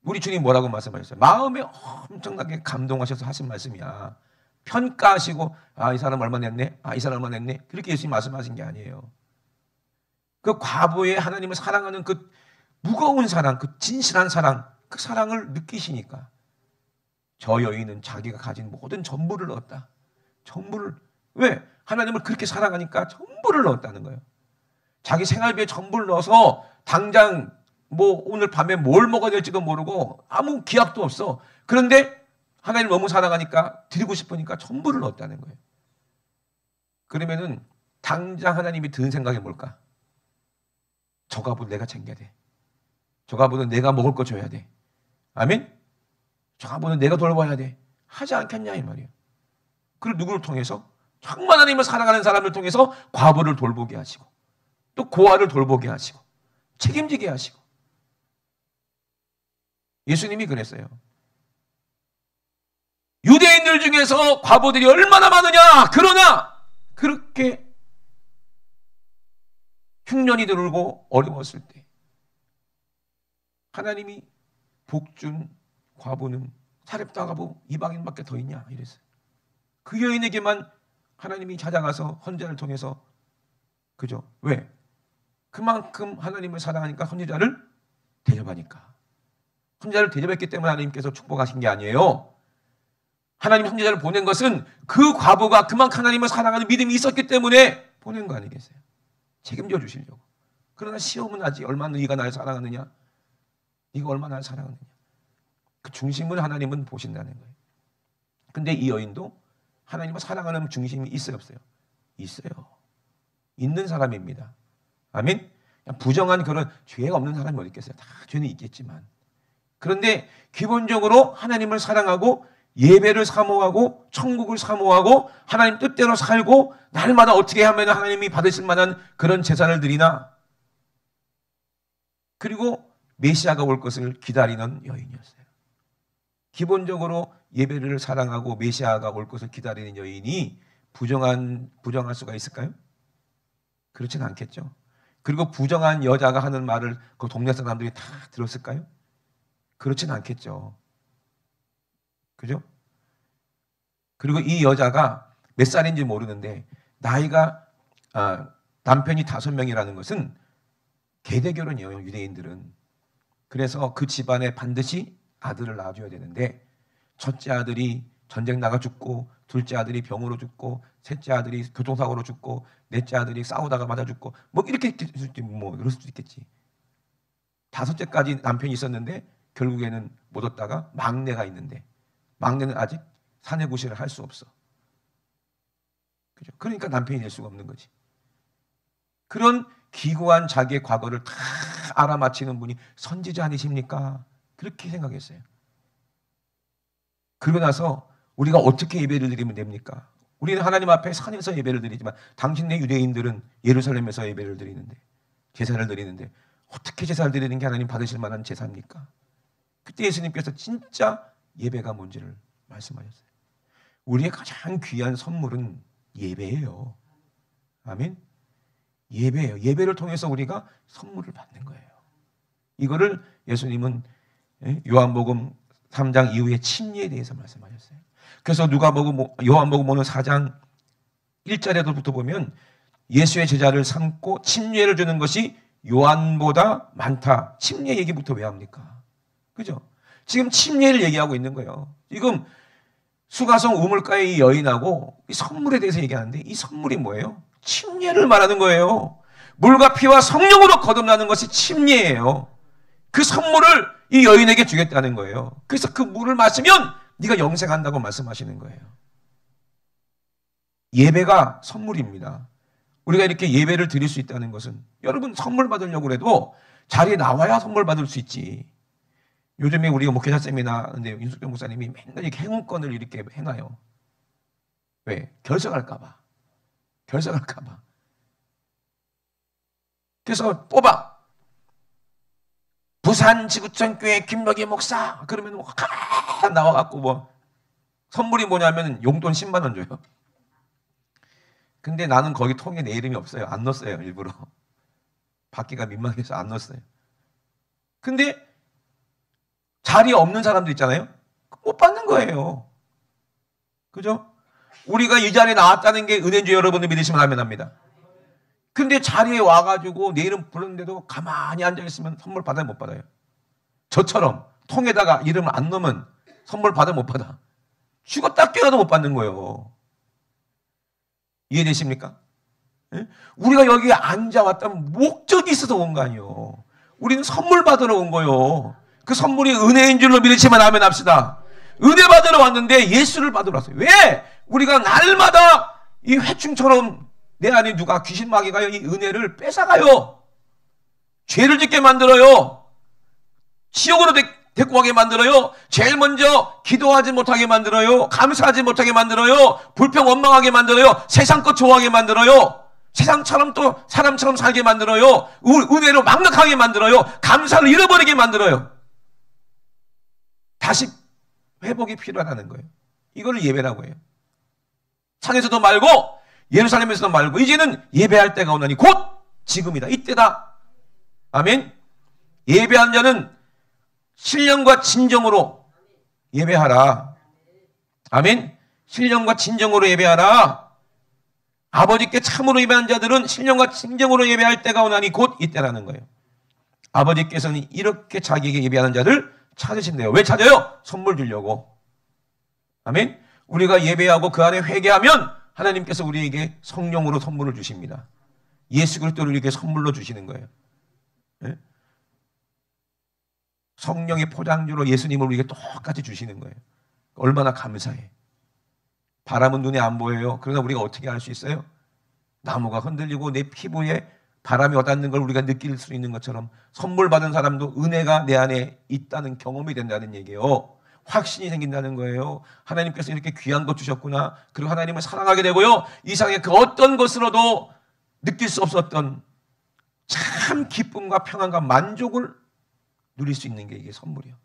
우리 주님 뭐라고 말씀하셨어요? 마음에 엄청나게 감동하셔서 하신 말씀이야. 평가하시고 이 사람 얼마 냈네? 이 사람 얼마 냈네? 그렇게 예수님 말씀하신 게 아니에요. 그 과부의 하나님을 사랑하는 그 무거운 사랑, 그 진실한 사랑, 그 사랑을 느끼시니까 저 여인은 자기가 가진 모든 전부를 넣었다. 전부를. 왜? 하나님을 그렇게 사랑하니까 전부를 넣었다는 거예요. 자기 생활비에 전부를 넣어서 당장 뭐 오늘 밤에 뭘 먹어야 될지도 모르고 아무 기약도 없어. 그런데 하나님을 너무 사랑하니까 드리고 싶으니까 전부를 넣었다는 거예요. 그러면은 당장 하나님이 드는 생각이 뭘까? 저 가부는 내가 챙겨야 돼. 저 가부는 내가 먹을 거 줘야 돼. 아멘? 저 가부는 내가 돌봐야 돼. 하지 않겠냐 이 말이에요. 그리고 누구를 통해서? 정말 하나님을 사랑하는 사람을 통해서 과부를 돌보게 하시고 또 고아를 돌보게 하시고 책임지게 하시고 예수님이 그랬어요. 유대인들 중에서 과부들이 얼마나 많으냐? 그러나 그렇게 흉년이 들고 어려웠을 때 하나님이 복준 과부는 사렙다 과부 이방인밖에 더 있냐? 이랬어요. 그 여인에게만 하나님이 찾아가서 헌자를 통해서 그죠? 왜? 그만큼 하나님을 사랑하니까 헌자를 대접하니까. 헌자를 대접했기 때문에 하나님께서 축복하신 게 아니에요. 하나님 헌자를 보낸 것은 그 과부가 그만큼 하나님을 사랑하는 믿음이 있었기 때문에 보낸 거 아니겠어요? 책임져 주시려고. 그러나 시험은 아직 얼마나 네가 나를 사랑하느냐? 네가 얼마나 나를 사랑하느냐? 그 중심을 하나님은 보신다는 거예요. 근데 이 여인도 하나님을 사랑하는 중심이 있어요, 없어요? 있어요. 있는 사람입니다. 아멘? 부정한 그런 죄가 없는 사람이 어디 있겠어요? 다 죄는 있겠지만. 그런데 기본적으로 하나님을 사랑하고 예배를 사모하고 천국을 사모하고 하나님 뜻대로 살고 날마다 어떻게 하면 하나님이 받으실 만한 그런 제사를 드리나? 그리고 메시아가 올 것을 기다리는 여인이었어요. 기본적으로 예배를 사랑하고 메시아가 올 것을 기다리는 여인이 부정할 수가 있을까요? 그렇지는 않겠죠. 그리고 부정한 여자가 하는 말을 그 동네 사람들이 다 들었을까요? 그렇지는 않겠죠. 그죠? 그리고 이 여자가 몇 살인지 모르는데 나이가 남편이 5명이라는 것은 계대결혼이에요. 유대인들은. 그래서 그 집안에 반드시 아들을 낳아줘야 되는데 첫째 아들이 전쟁 나가 죽고 둘째 아들이 병으로 죽고 셋째 아들이 교통사고로 죽고 넷째 아들이 싸우다가 맞아 죽고 뭐 이렇게 뭐 그럴 수도 있겠지. 5째까지 남편이 있었는데 결국에는 못 얻다가 막내가 있는데 막내는 아직 사내 구실을 할 수 없어. 그죠? 그러니까 남편이 될 수가 없는 거지. 그런 기구한 자기의 과거를 다 알아맞히는 분이 선지자 아니십니까? 그렇게 생각했어요. 그러고 나서 우리가 어떻게 예배를 드리면 됩니까? 우리는 하나님 앞에 산에서 예배를 드리지만 당신네 유대인들은 예루살렘에서 예배를 드리는데 제사를 드리는데 어떻게 제사를 드리는 게 하나님 받으실 만한 제사입니까? 그때 예수님께서 진짜 예배가 뭔지를 말씀하셨어요. 우리의 가장 귀한 선물은 예배예요. 아멘. 예배예요. 예배를 통해서 우리가 선물을 받는 거예요. 이거를 예수님은 요한복음 3장 이후에 침례에 대해서 말씀하셨어요. 그래서 요한복음 오늘 4장 1절에부터 보면 예수의 제자를 삼고 침례를 주는 것이 요한보다 많다. 침례 얘기부터 왜 합니까? 그죠? 지금 침례를 얘기하고 있는 거예요. 지금 수가성 우물가의 이 여인하고 이 선물에 대해서 얘기하는데 이 선물이 뭐예요? 침례를 말하는 거예요. 물과 피와 성령으로 거듭나는 것이 침례예요. 그 선물을 이 여인에게 주겠다는 거예요. 그래서 그 물을 마시면 네가 영생한다고 말씀하시는 거예요. 예배가 선물입니다. 우리가 이렇게 예배를 드릴 수 있다는 것은 여러분 선물 받으려고 해도 자리에 나와야 선물 받을 수 있지. 요즘에 우리가 목회자 세미나 하는데 윤석열 목사님이 맨날 이렇게 행운권을 이렇게 해놔요. 왜? 결석할까봐. 결석할까봐. 그래서 뽑아. 부산지구촌 교회 김덕희 목사. 그러면 나와갖고 선물이 뭐냐면 용돈 10만 원 줘요. 근데 나는 거기 통에 내 이름이 없어요. 안 넣었어요. 일부러. 받기가 민망해서 안 넣었어요. 근데 자리에 없는 사람도 있잖아요. 못 받는 거예요. 그죠? 우리가 이 자리에 나왔다는 게 은혜인 줄 여러분들 믿으시면 아멘합니다. 근데 자리에 와가지고 내 이름 부르는데도 가만히 앉아있으면 선물 받아요, 못 받아요? 저처럼 통에다가 이름을 안 넣으면 선물 받아요, 못 받아? 죽었다 깨어도 못 받는 거예요. 이해되십니까? 예? 우리가 여기에 앉아왔다면 목적이 있어서 온 거 아니에요. 우리는 선물 받으러 온 거예요. 그 선물이 은혜인 줄로 믿으시면 아멘 합시다. 은혜 받으러 왔는데 예수를 받으러 왔어요. 왜? 우리가 날마다 이 회충처럼 내 안에 누가 귀신 마귀가 이 은혜를 뺏어가요. 죄를 짓게 만들어요. 지옥으로 데리고 가게 만들어요. 제일 먼저 기도하지 못하게 만들어요. 감사하지 못하게 만들어요. 불평 원망하게 만들어요. 세상 것 좋아하게 만들어요. 세상처럼 또 사람처럼 살게 만들어요. 은혜로 망각하게 만들어요. 감사를 잃어버리게 만들어요. 다시 회복이 필요하다는 거예요. 이걸 예배라고 해요. 산에서도 말고 예루살렘에서도 말고 이제는 예배할 때가 오나니 곧 지금이다. 이때다. 아멘. 예배한 자는 신령과 진정으로 예배하라. 아멘. 신령과 진정으로 예배하라. 아버지께 참으로 예배한 자들은 신령과 진정으로 예배할 때가 오나니 곧 이때라는 거예요. 아버지께서는 이렇게 자기에게 예배하는 자들 찾으신대요. 왜 찾아요? 선물 주려고. 아멘. 우리가 예배하고 그 안에 회개하면 하나님께서 우리에게 성령으로 선물을 주십니다. 예수 그리스도를 우리에게 선물로 주시는 거예요. 네? 성령의 포장주로 예수님을 우리에게 똑같이 주시는 거예요. 얼마나 감사해. 바람은 눈에 안 보여요. 그러나 우리가 어떻게 알 수 있어요? 나무가 흔들리고 내 피부에 바람이 와닿는 걸 우리가 느낄 수 있는 것처럼 선물 받은 사람도 은혜가 내 안에 있다는 경험이 된다는 얘기예요. 확신이 생긴다는 거예요. 하나님께서 이렇게 귀한 것 주셨구나. 그리고 하나님을 사랑하게 되고요. 이 세상의 그 어떤 것으로도 느낄 수 없었던 참 기쁨과 평안과 만족을 누릴 수 있는 게 이게 선물이요.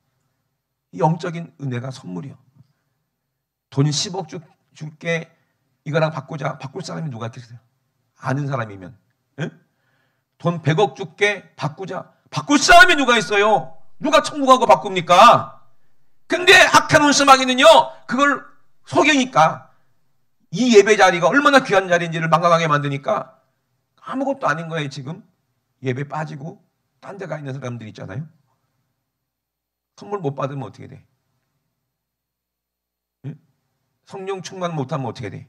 이 영적인 은혜가 선물이요. 돈 10억 줄게 이거랑 바꾸자. 바꿀 사람이 누가 있겠어요? 아는 사람이면. 에? 돈 100억 줄게 바꾸자. 바꿀 사람이 누가 있어요? 누가 천국하고 바꿉니까? 근데 악한 원수마귀는요, 그걸 속이니까 이 예배 자리가 얼마나 귀한 자리인지를 망각하게 만드니까 아무것도 아닌 거예요. 지금 예배 빠지고 딴 데 가 있는 사람들 있잖아요. 선물 못 받으면 어떻게 돼? 성령 충만 못하면 어떻게 돼?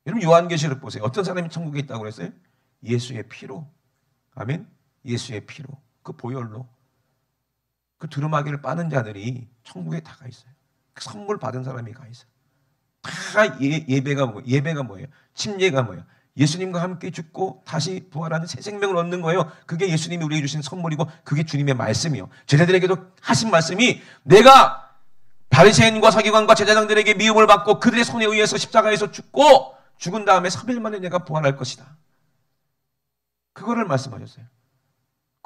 여러분 요한계시록 보세요. 어떤 사람이 천국에 있다고 그랬어요? 예수의 피로. 아멘. 예수의 피로. 그 보혈로. 그 두루마기를 빠는 자들이 천국에 다 가 있어요. 그 선물 받은 사람이 가 있어요. 다 예배가 뭐예요? 침례가 뭐예요? 예수님과 함께 죽고 다시 부활하는 새 생명을 얻는 거예요. 그게 예수님이 우리에게 주신 선물이고 그게 주님의 말씀이요. 제자들에게도 하신 말씀이 내가 바리새인과 서기관과 제사장들에게 미움을 받고 그들의 손에 의해서 십자가에서 죽고 죽은 다음에 3일 만에 내가 부활할 것이다. 그거를 말씀하셨어요.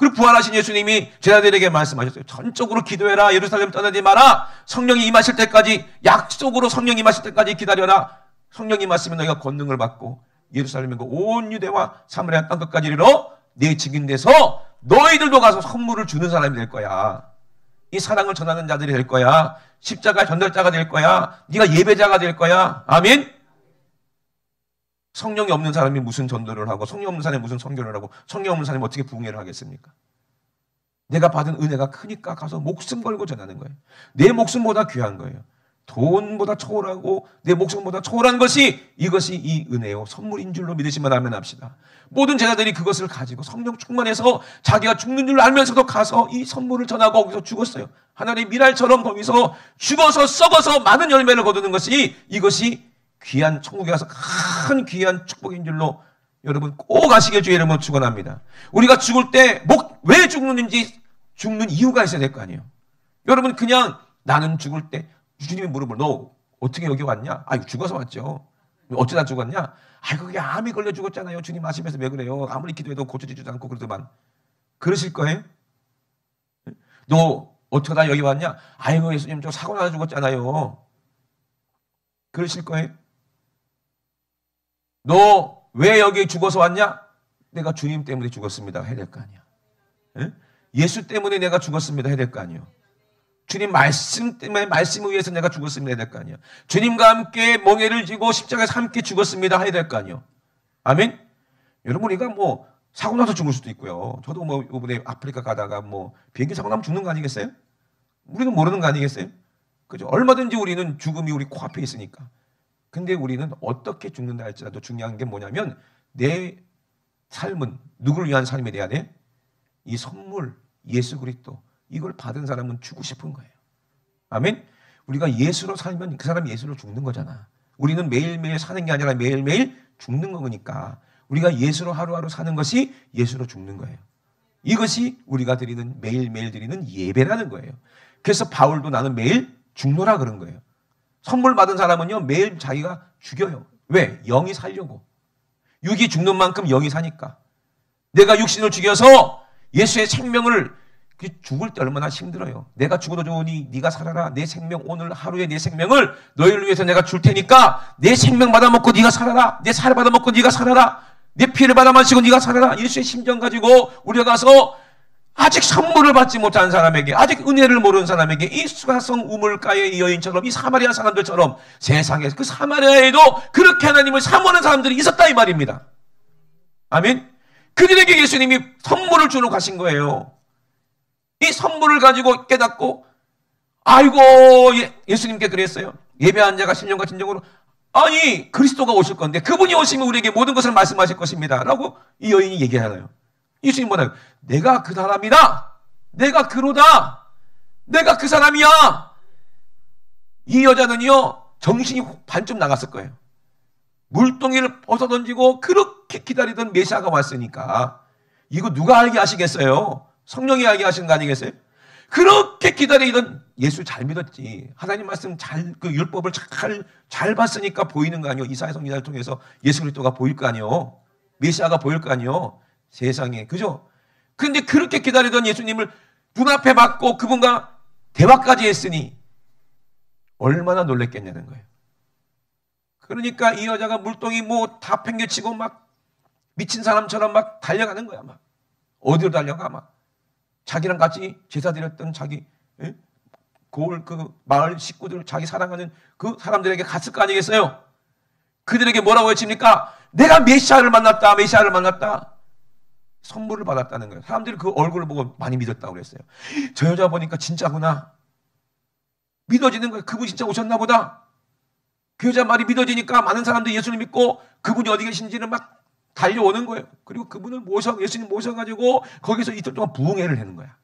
그리고 부활하신 예수님이 제자들에게 말씀하셨어요. 전적으로 기도해라. 예루살렘 떠나지 마라. 성령이 임하실 때까지, 약속으로 성령이 임하실 때까지 기다려라. 성령이 임하시면 너희가 권능을 받고 예루살렘과 온 유대와 사마리아 땅끝까지 이르러 내 증인 돼서 너희들도 가서 선물을 주는 사람이 될 거야. 이 사랑을 전하는 자들이 될 거야. 십자가 전달자가 될 거야. 네가 예배자가 될 거야. 아멘. 성령이 없는 사람이 무슨 전도를 하고, 성령 없는 사람이 무슨 선교를 하고, 성령 없는 사람이 어떻게 부흥회를 하겠습니까? 내가 받은 은혜가 크니까 가서 목숨 걸고 전하는 거예요. 내 목숨보다 귀한 거예요. 돈보다 초월하고 내 목숨보다 초월한 것이, 이것이 이 은혜요 선물인 줄로 믿으시면 아멘 합시다. 모든 제자들이 그것을 가지고 성령 충만해서 자기가 죽는 줄 알면서도 가서 이 선물을 전하고 거기서 죽었어요. 하나님 미랄처럼 거기서 죽어서 썩어서 많은 열매를 거두는 것이, 이것이 귀한, 천국에 가서 큰 귀한 축복인 줄로 여러분 꼭 아시길 주의 이름으로 축원합니다. 우리가 죽을 때 왜 죽는지, 죽는 이유가 있어야 될 거 아니에요. 여러분 그냥 나는 죽을 때 주님이 물어보면 너 어떻게 여기 왔냐? 아, 죽어서 왔죠. 어쩌다 죽었냐? 아, 그게 암이 걸려 죽었잖아요. 주님 아시면서 왜 그래요? 아무리 기도해도 고쳐지지도 않고 그러더만. 그러실 거예요? 너 어쩌다 여기 왔냐? 아이고 예수님 저 사고 나서 죽었잖아요. 그러실 거예요? 너 왜 여기 죽어서 왔냐? 내가 주님 때문에 죽었습니다. 해야 될 거 아니야. 에? 예수 때문에 내가 죽었습니다. 해야 될 거 아니에요. 주님 말씀 때문에, 말씀을 위해서 내가 죽었습니다. 해야 될 거 아니에요. 주님과 함께 멍에를 지고 십자가에서 함께 죽었습니다. 해야 될 거 아니에요. 아멘? 여러분, 우리가 뭐 사고 나서 죽을 수도 있고요. 저도 뭐 이번에 아프리카 가다가 뭐 비행기 사고 나면 죽는 거 아니겠어요? 우리는 모르는 거 아니겠어요? 그죠? 얼마든지 우리는 죽음이 우리 코앞에 있으니까. 근데 우리는 어떻게 죽는다 할지라도 중요한 게 뭐냐면, 내 삶은 누구를 위한 삶이 돼야 돼? 이 선물, 예수 그리스도, 이걸 받은 사람은 주고 싶은 거예요. 아멘? 우리가 예수로 살면 그 사람이 예수로 죽는 거잖아. 우리는 매일매일 사는 게 아니라 매일매일 죽는 거니까 우리가 예수로 하루하루 사는 것이 예수로 죽는 거예요. 이것이 우리가 드리는, 매일매일 드리는 예배라는 거예요. 그래서 바울도 나는 매일 죽노라 그런 거예요. 선물 받은 사람은요, 매일 자기가 죽여요. 왜? 영이 살려고. 육이 죽는 만큼 영이 사니까. 내가 육신을 죽여서 예수의 생명을, 죽을 때 얼마나 힘들어요. 내가 죽어도 좋으니 네가 살아라. 내 생명, 오늘 하루의 내 생명을 너희를 위해서 내가 줄 테니까 내 생명 받아먹고 네가 살아라. 내 살 받아먹고 네가 살아라. 내 피를 받아 마시고 네가 살아라. 예수의 심정 가지고 우리가 가서 아직 선물을 받지 못한 사람에게, 아직 은혜를 모르는 사람에게, 이 수가성 우물가의 이 여인처럼, 이 사마리아 사람들처럼, 세상에 그 사마리아에도 그렇게 하나님을 사모하는 사람들이 있었다 이 말입니다. 아멘. 그들에게 예수님이 선물을 주러 가신 거예요. 이 선물을 가지고 깨닫고, 아이고, 예수님께 그랬어요. 예배한 자가 신령과 진정으로, 아니 그리스도가 오실 건데 그분이 오시면 우리에게 모든 것을 말씀하실 것입니다 라고 이 여인이 얘기하나요? 예수님 뭐라요? 내가 그 사람이다. 내가 그로다. 내가 그 사람이야. 이 여자는요, 정신이 반쯤 나갔을 거예요. 물동이를 벗어던지고 그렇게 기다리던 메시아가 왔으니까 이거 누가 알게 하시겠어요? 성령이 알게 하시는 거 아니겠어요? 그렇게 기다리던 예수 잘 믿었지. 하나님 말씀 잘, 그 율법을 잘 봤으니까 보이는 거 아니에요. 이사야 선지자를 통해서 예수 그리스도가 보일 거 아니에요. 메시아가 보일 거 아니에요. 세상에. 그죠? 근데 그렇게 기다리던 예수님을 눈앞에 받고 그분과 대화까지 했으니 얼마나 놀랬겠냐는 거예요. 그러니까 이 여자가 물동이 뭐 다 팽개치고 막 미친 사람처럼 막 달려가는 거야. 막 어디로 달려가? 막 자기랑 같이 제사 드렸던 자기 그 마을 식구들, 자기 사랑하는 그 사람들에게 갔을 거 아니겠어요? 그들에게 뭐라고 외칩니까? 내가 메시아를 만났다. 메시아를 만났다. 선물을 받았다는 거예요. 사람들이 그 얼굴을 보고 많이 믿었다고 그랬어요. 저 여자 보니까 진짜구나. 믿어지는 거예요. 그분이 진짜 오셨나 보다. 그 여자 말이 믿어지니까 많은 사람들이 예수를 믿고 그분이 어디 계신지를 막 달려오는 거예요. 그리고 그분을 예수님 모셔가지고 거기서 이틀 동안 부흥회를 하는 거야.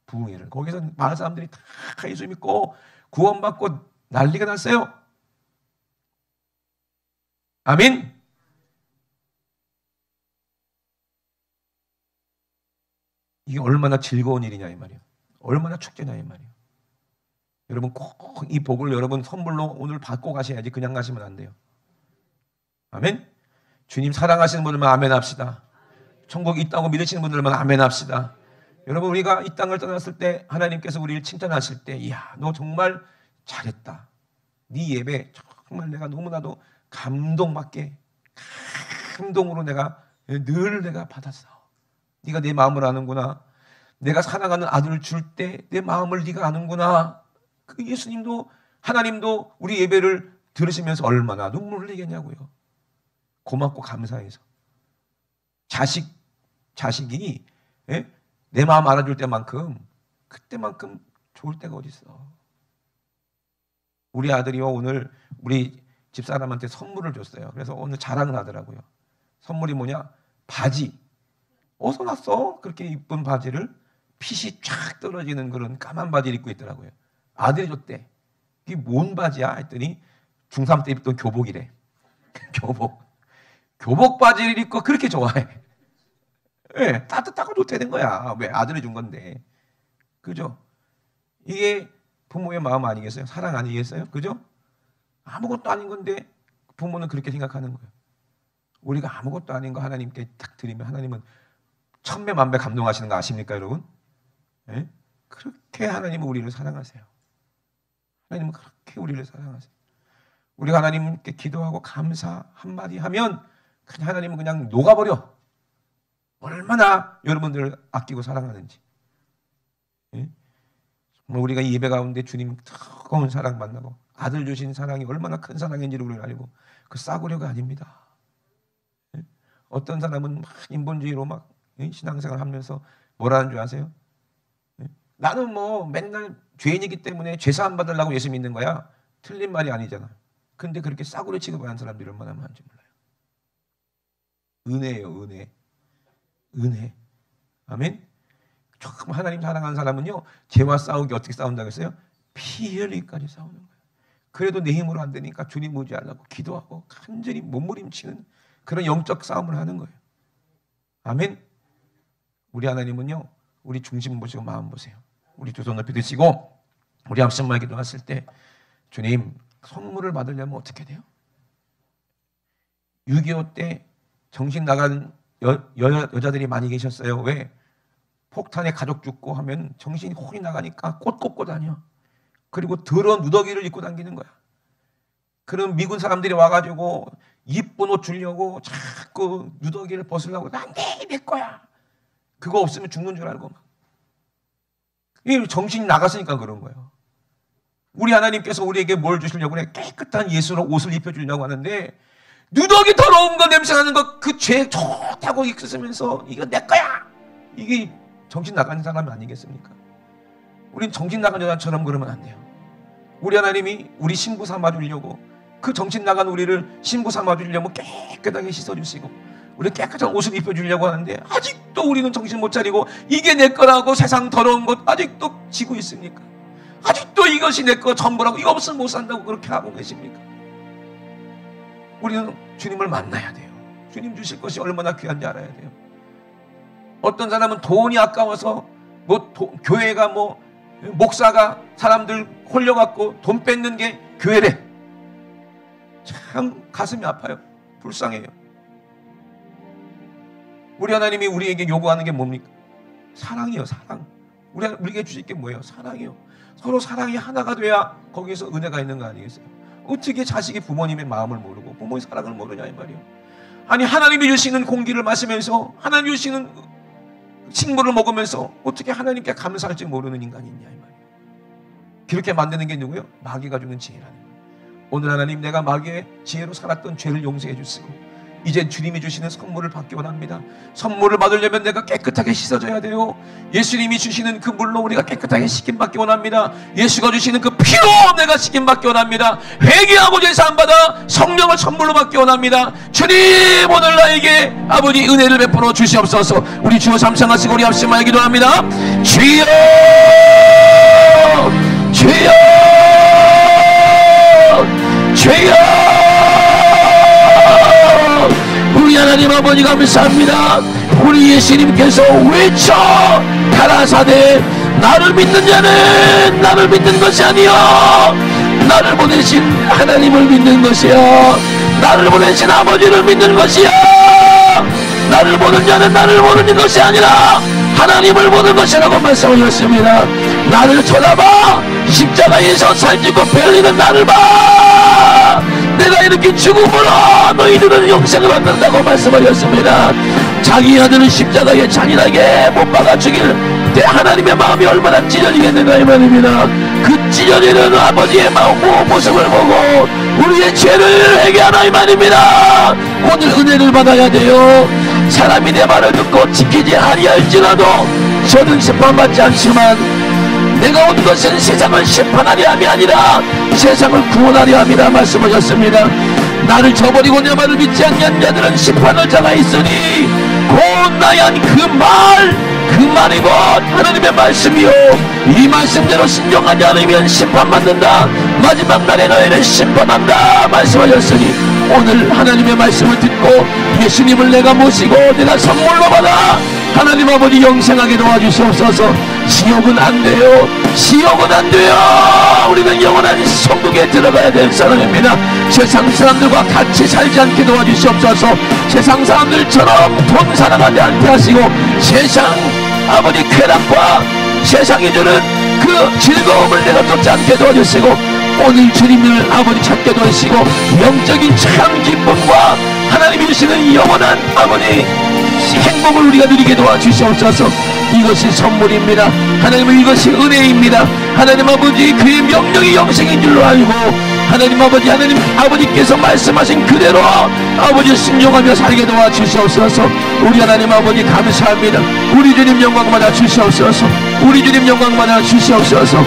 부흥회를. 거기서 많은 사람들이 다 예수 믿고 구원받고 난리가 났어요. 아멘. 이게 얼마나 즐거운 일이냐 이 말이에요. 얼마나 축제냐 이 말이에요. 여러분 꼭 이 복을 여러분 선물로 오늘 받고 가셔야지 그냥 가시면 안 돼요. 아멘. 주님 사랑하시는 분들만 아멘 합시다. 천국이 있다고 믿으시는 분들만 아멘 합시다. 여러분, 우리가 이 땅을 떠났을 때 하나님께서 우리를 칭찬하실 때, 이야, 너 정말 잘했다. 네 예배 정말 내가 너무나도 감동받게, 감동으로 내가 받았어. 네가 내 마음을 아는구나. 내가 사랑하는 아들을 줄 때 내 마음을 네가 아는구나. 그 예수님도, 하나님도 우리 예배를 들으시면서 얼마나 눈물을 흘리겠냐고요. 고맙고 감사해서. 자식이 내 마음 알아줄 때만큼, 그때만큼 좋을 때가 어디 있어. 우리 아들이요, 오늘 우리 집사람한테 선물을 줬어요. 그래서 오늘 자랑을 하더라고요. 선물이 뭐냐? 바지. 어디서 났어? 그렇게 이쁜 바지를 핏이 쫙 떨어지는 그런 까만 바지를 입고 있더라고요. 아들이 줬대. 이게 뭔 바지야? 했더니 중3 때 입던 교복이래. 교복 바지를 입고 그렇게 좋아해. 네, 따뜻하고 좋다는 거야. 왜? 아들이 준 건데. 그죠? 이게 부모의 마음 아니겠어요? 사랑 아니겠어요? 그죠? 아무것도 아닌 건데 부모는 그렇게 생각하는 거예요. 우리가 아무것도 아닌 거 하나님께 딱 드리면 하나님은 천배 만배 감동하시는 거 아십니까, 여러분? 네? 그렇게 하나님은 우리를 사랑하세요. 하나님은 그렇게 우리를 사랑하세요. 우리가 하나님께 기도하고 감사 한마디 하면 그냥 하나님은 그냥 녹아버려. 얼마나 여러분들을 아끼고 사랑하는지. 네? 정말 우리가 이 예배 가운데 주님 뜨거운 사랑 만나고 아들 주신 사랑이 얼마나 큰 사랑인지를 우리가 알고, 그 싸구려가 아닙니다. 네? 어떤 사람은 막 인본주의로 막 신앙생활 하면서 뭐라는 줄 아세요? 나는 뭐 맨날 죄인이기 때문에 죄사함 받으려고 예수 믿는 거야. 틀린 말이 아니잖아. 근데 그렇게 싸구려 취급하는 사람들이 얼마나 많은지 몰라요. 은혜예요, 은혜. 은혜. 아멘. 조금 하나님 사랑하는 사람은요, 죄와 싸우기 어떻게 싸운다고 했어요? 피 흘리기까지 싸우는 거예요. 그래도 내 힘으로 안 되니까 주님 의지하려고 기도하고 간절히 몸부림치는 그런 영적 싸움을 하는 거예요. 아멘. 우리 하나님은요, 우리 중심 보시고 마음 보세요. 우리 두 손 높이 드시고 우리 합심만 기도했을 때, 주님, 선물을 받으려면 어떻게 돼요? 6.25 때 정신 나간 여자들이 많이 계셨어요. 왜? 폭탄에 가족 죽고 하면 정신이 혼이 나가니까 꽃 꽂고 다녀. 그리고 더러운 누더기를 입고 다니는 거야. 그럼 미군 사람들이 와가지고 이쁜 옷 주려고 자꾸 누더기를 벗으려고, 안 돼, 내 거야. 그거 없으면 죽는 줄 알고 막. 이 정신이 나갔으니까 그런 거예요. 우리 하나님께서 우리에게 뭘 주시려고 그래? 깨끗한 예수로 옷을 입혀주려고 하는데, 누더기 더러운 거, 냄새나는 거, 그 죄 좋다고 있으면서 이거 내 거야! 이게 정신 나간 사람이 아니겠습니까? 우린 정신 나간 여자처럼 그러면 안 돼요. 우리 하나님이 우리 신부 삼아주려고, 그 정신 나간 우리를 신부 삼아주려고 깨끗하게 씻어주시고 우리 깨끗한 옷을 입혀주려고 하는데, 아직도 우리는 정신 못 차리고 이게 내 거라고 세상 더러운 것 아직도 지고 있습니까? 아직도 이것이 내 거 전부라고, 이거 없으면 못 산다고 그렇게 하고 계십니까? 우리는 주님을 만나야 돼요. 주님 주실 것이 얼마나 귀한지 알아야 돼요. 어떤 사람은 돈이 아까워서 교회가 목사가 사람들 홀려갖고 돈 뺏는 게 교회래. 참 가슴이 아파요. 불쌍해요. 우리 하나님이 우리에게 요구하는 게 뭡니까? 사랑이요, 사랑. 우리에게 주실 게 뭐예요? 사랑이요. 서로 사랑이 하나가 돼야 거기에서 은혜가 있는 거 아니겠어요? 어떻게 자식이 부모님의 마음을 모르고 부모의 사랑을 모르냐 이 말이에요. 아니, 하나님이 주시는 공기를 마시면서, 하나님이 주시는 식물을 먹으면서 어떻게 하나님께 감사할지 모르는 인간이 있냐 이 말이에요. 그렇게 만드는 게 누구예요? 마귀가 주는 지혜라는 거예요. 오늘 하나님, 내가 마귀의 지혜로 살았던 죄를 용서해 주시고 이제 주님이 주시는 선물을 받기 원합니다. 선물을 받으려면 내가 깨끗하게 씻어져야 돼요. 예수님이 주시는 그 물로 우리가 깨끗하게 씻김받기 원합니다. 예수가 주시는 그 피로 내가 씻김받기 원합니다. 회개하고 제사 안 받아 성령을 선물로 받기 원합니다. 주님, 오늘 나에게 아버지 은혜를 베풀어 주시옵소서. 우리 주여 삼창하시고 우리 합심하여 기도합니다. 주여, 주여, 주여. 우리 하나님 아버지 감사합니다. 우리 예수님께서 외쳐 가라사대, 나를 믿는 자는 나를 믿는 것이 아니요 나를 보내신 하나님을 믿는 것이요, 나를 보내신 아버지를 믿는 것이요, 나를 보는 자는 나를 모르는 것이 아니라 하나님을 보는 것이라고 말씀하셨습니다. 나를 쳐다봐. 십자가에서 살찌고 배 흘리는 나를 봐. 내가 이렇게 죽음으로 너희들은 영생을 얻는다고 말씀하셨습니다. 자기 아들을 십자가에 잔인하게 못 박아 죽일 때 하나님의 마음이 얼마나 찢어지겠는가 이 말입니다. 그 찢어지는 아버지의 마음 모습을 보고 우리의 죄를 회개하라 이 말입니다. 오늘 은혜를 받아야 돼요. 사람이 내 말을 듣고 지키지 아니할지라도 저는 심판받지 않지만 내가 온 것은 세상을 심판하려 함이 아니라 세상을 구원하려 함이라 말씀하셨습니다. 나를 저버리고 내 말을 믿지 않는 자들은 심판을 당하 있으니 곧 나의 그 말이 곧 하나님의 말씀이요 이 말씀대로 순종하지 않으면 심판받는다. 마지막 날에 너희를 심판한다 말씀하셨으니 오늘 하나님의 말씀을 듣고 예수님을 내가 모시고 내가 선물로 받아 하나님 아버지 영생하게 도와주시옵소서. 지옥은 안 돼요. 지옥은 안 돼요. 우리는 영원한 천국에 들어가야 될 사람입니다. 세상 사람들과 같이 살지 않게 도와주시옵소서. 세상 사람들처럼 돈 사랑하지 않게 하시고 세상 아버지 쾌락과 세상이 주는 그 즐거움을 내가 쫓지 않게 도와주시고 오늘 주님을 아버지 찾게 도와주시고 영적인 참 기쁨과 하나님이 주시는 영원한 아버지 행복을 우리가 누리게 도와주시옵소서. 이것이 선물입니다. 하나님은 이것이 은혜입니다. 하나님 아버지 그의 명령이 영생인 줄로 알고 하나님 아버지 하나님 아버지께서 말씀하신 그대로 아버지 순종하며 살게 도와주시옵소서. 우리 하나님 아버지 감사합니다. 우리 주님 영광 받아 주시옵소서. 우리 주님 영광 받아 주시옵소서.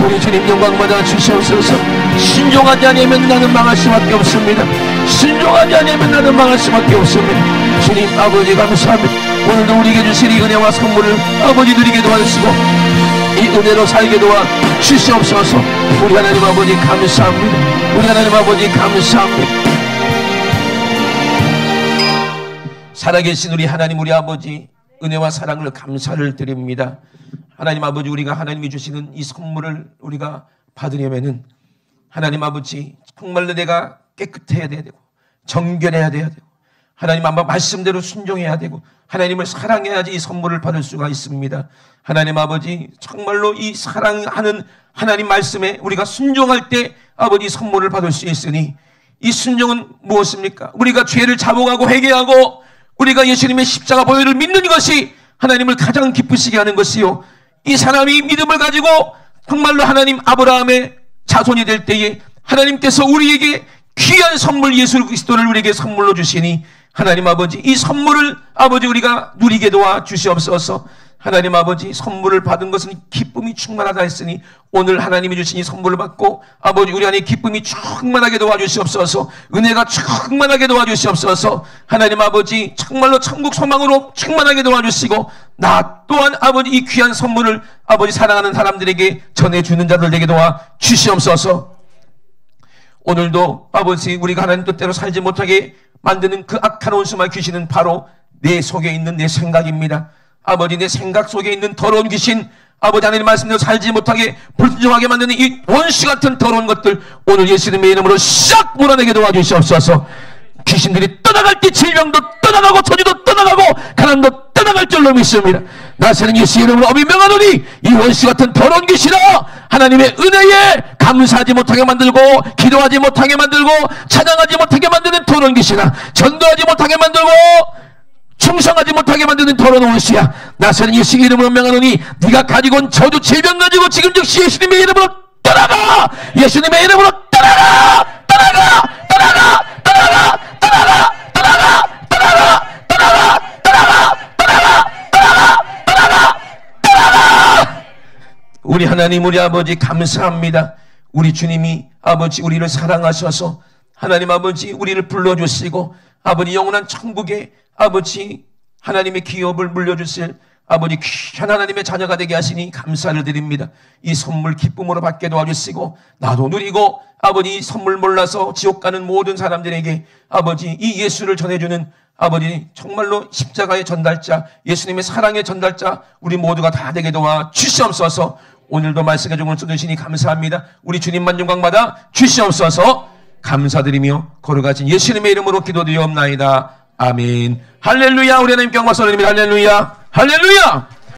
우리 주님 영광 받아 주시옵소서. 순종하지 않으면 나는 망할 수밖에 없습니다. 순종하지 않으면 나는 망할 수밖에 없습니다. 주님 아버지 감사합니다. 오늘도 우리에게 주신 이 은혜와 선물을 아버지 누리게 도와주시고 이 은혜로 살게 도와 주시옵소서. 우리 하나님 아버지 감사합니다. 우리 하나님 아버지 감사합니다. 살아계신 우리 하나님 우리 아버지 은혜와 사랑을 감사를 드립니다. 하나님 아버지 우리가 하나님이 주시는 이 선물을 우리가 받으려면은 하나님 아버지 정말로 내가 깨끗해야 돼야 되고 정결해야 돼야 되고 하나님 아마 말씀대로 순종해야 되고 하나님을 사랑해야지 이 선물을 받을 수가 있습니다. 하나님 아버지 정말로 이 사랑하는 하나님 말씀에 우리가 순종할 때 아버지 선물을 받을 수 있으니 이 순종은 무엇입니까? 우리가 죄를 자복하고 회개하고 우리가 예수님의 십자가 보혈을 믿는 것이 하나님을 가장 기쁘시게 하는 것이요 이 사람이 믿음을 가지고 정말로 하나님 아브라함의 자손이 될 때에 하나님께서 우리에게 귀한 선물 예수 그리스도를 우리에게 선물로 주시니 하나님 아버지 이 선물을 아버지 우리가 누리게 도와 주시옵소서. 하나님 아버지 선물을 받은 것은 기쁨이 충만하다 했으니 오늘 하나님이 주신 이 선물을 받고 아버지 우리 안에 기쁨이 충만하게 도와주시옵소서. 은혜가 충만하게 도와주시옵소서. 하나님 아버지 정말로 천국 소망으로 충만하게 도와주시고 나 또한 아버지 이 귀한 선물을 아버지 사랑하는 사람들에게 전해주는 자들 되게 도와 주시옵소서. 오늘도 아버지 우리가 하나님 뜻대로 살지 못하게 만드는 그 악한 원수와 귀신은 바로 내 속에 있는 내 생각입니다. 아버지 내 생각 속에 있는 더러운 귀신 아버지 하나님 말씀대로 살지 못하게 불순종하게 만드는 이 원수 같은 더러운 것들 오늘 예수님의 이름으로 싹 몰아내게 도와주시옵소서. 귀신들이 떠나갈 때 질병도 떠나가고 천지도 떠나가고 가난도 떠나갈 줄로 믿습니다. 나서는 예수 이름으로 어미 명하노니 이 원수 같은 더러운 귀신아 하나님의 은혜에 감사하지 못하게 만들고 기도하지 못하게 만들고 찬양하지 못하게 만드는 더러운 귀신아 전도하지 못하게 만들고 충성하지 못하게 만드는 더러운 원수야 나서는 예수 이름으로 명하노니 네가 가지고 온 저주 질병 가지고 지금 즉시 예수님의 이름으로 떠나가 예수님의 이름으로 떠나가 떠나가 떠나가 떠나가 떠나가 떠나가 떠나가 떠나가 떠나가 떠나가 떠나가 떠나가 떠나가. 우리 하나님 우리 아버지 감사합니다. 우리 주님이 아버지 우리를 사랑하셔서 하나님 아버지 우리를 불러주시고 아버지 영원한 천국에 아버지 하나님의 기업을 물려주실 아버지 귀한 하나님의 자녀가 되게 하시니 감사를 드립니다. 이 선물 기쁨으로 받게 도와주시고 나도 누리고 아버지 이 선물 몰라서 지옥 가는 모든 사람들에게 아버지 이 예수를 전해주는 아버지 정말로 십자가의 전달자 예수님의 사랑의 전달자 우리 모두가 다 되게 도와 주시옵소서. 오늘도 말씀의 종을 써주시니 감사합니다. 우리 주님만 영광받아 주시옵소서. 감사드리며 거룩하신 예수님의 이름으로 기도드리옵나이다. 아멘. 할렐루야. 우리 하나님 영광 돌립니다. 할렐루야. 할렐루야.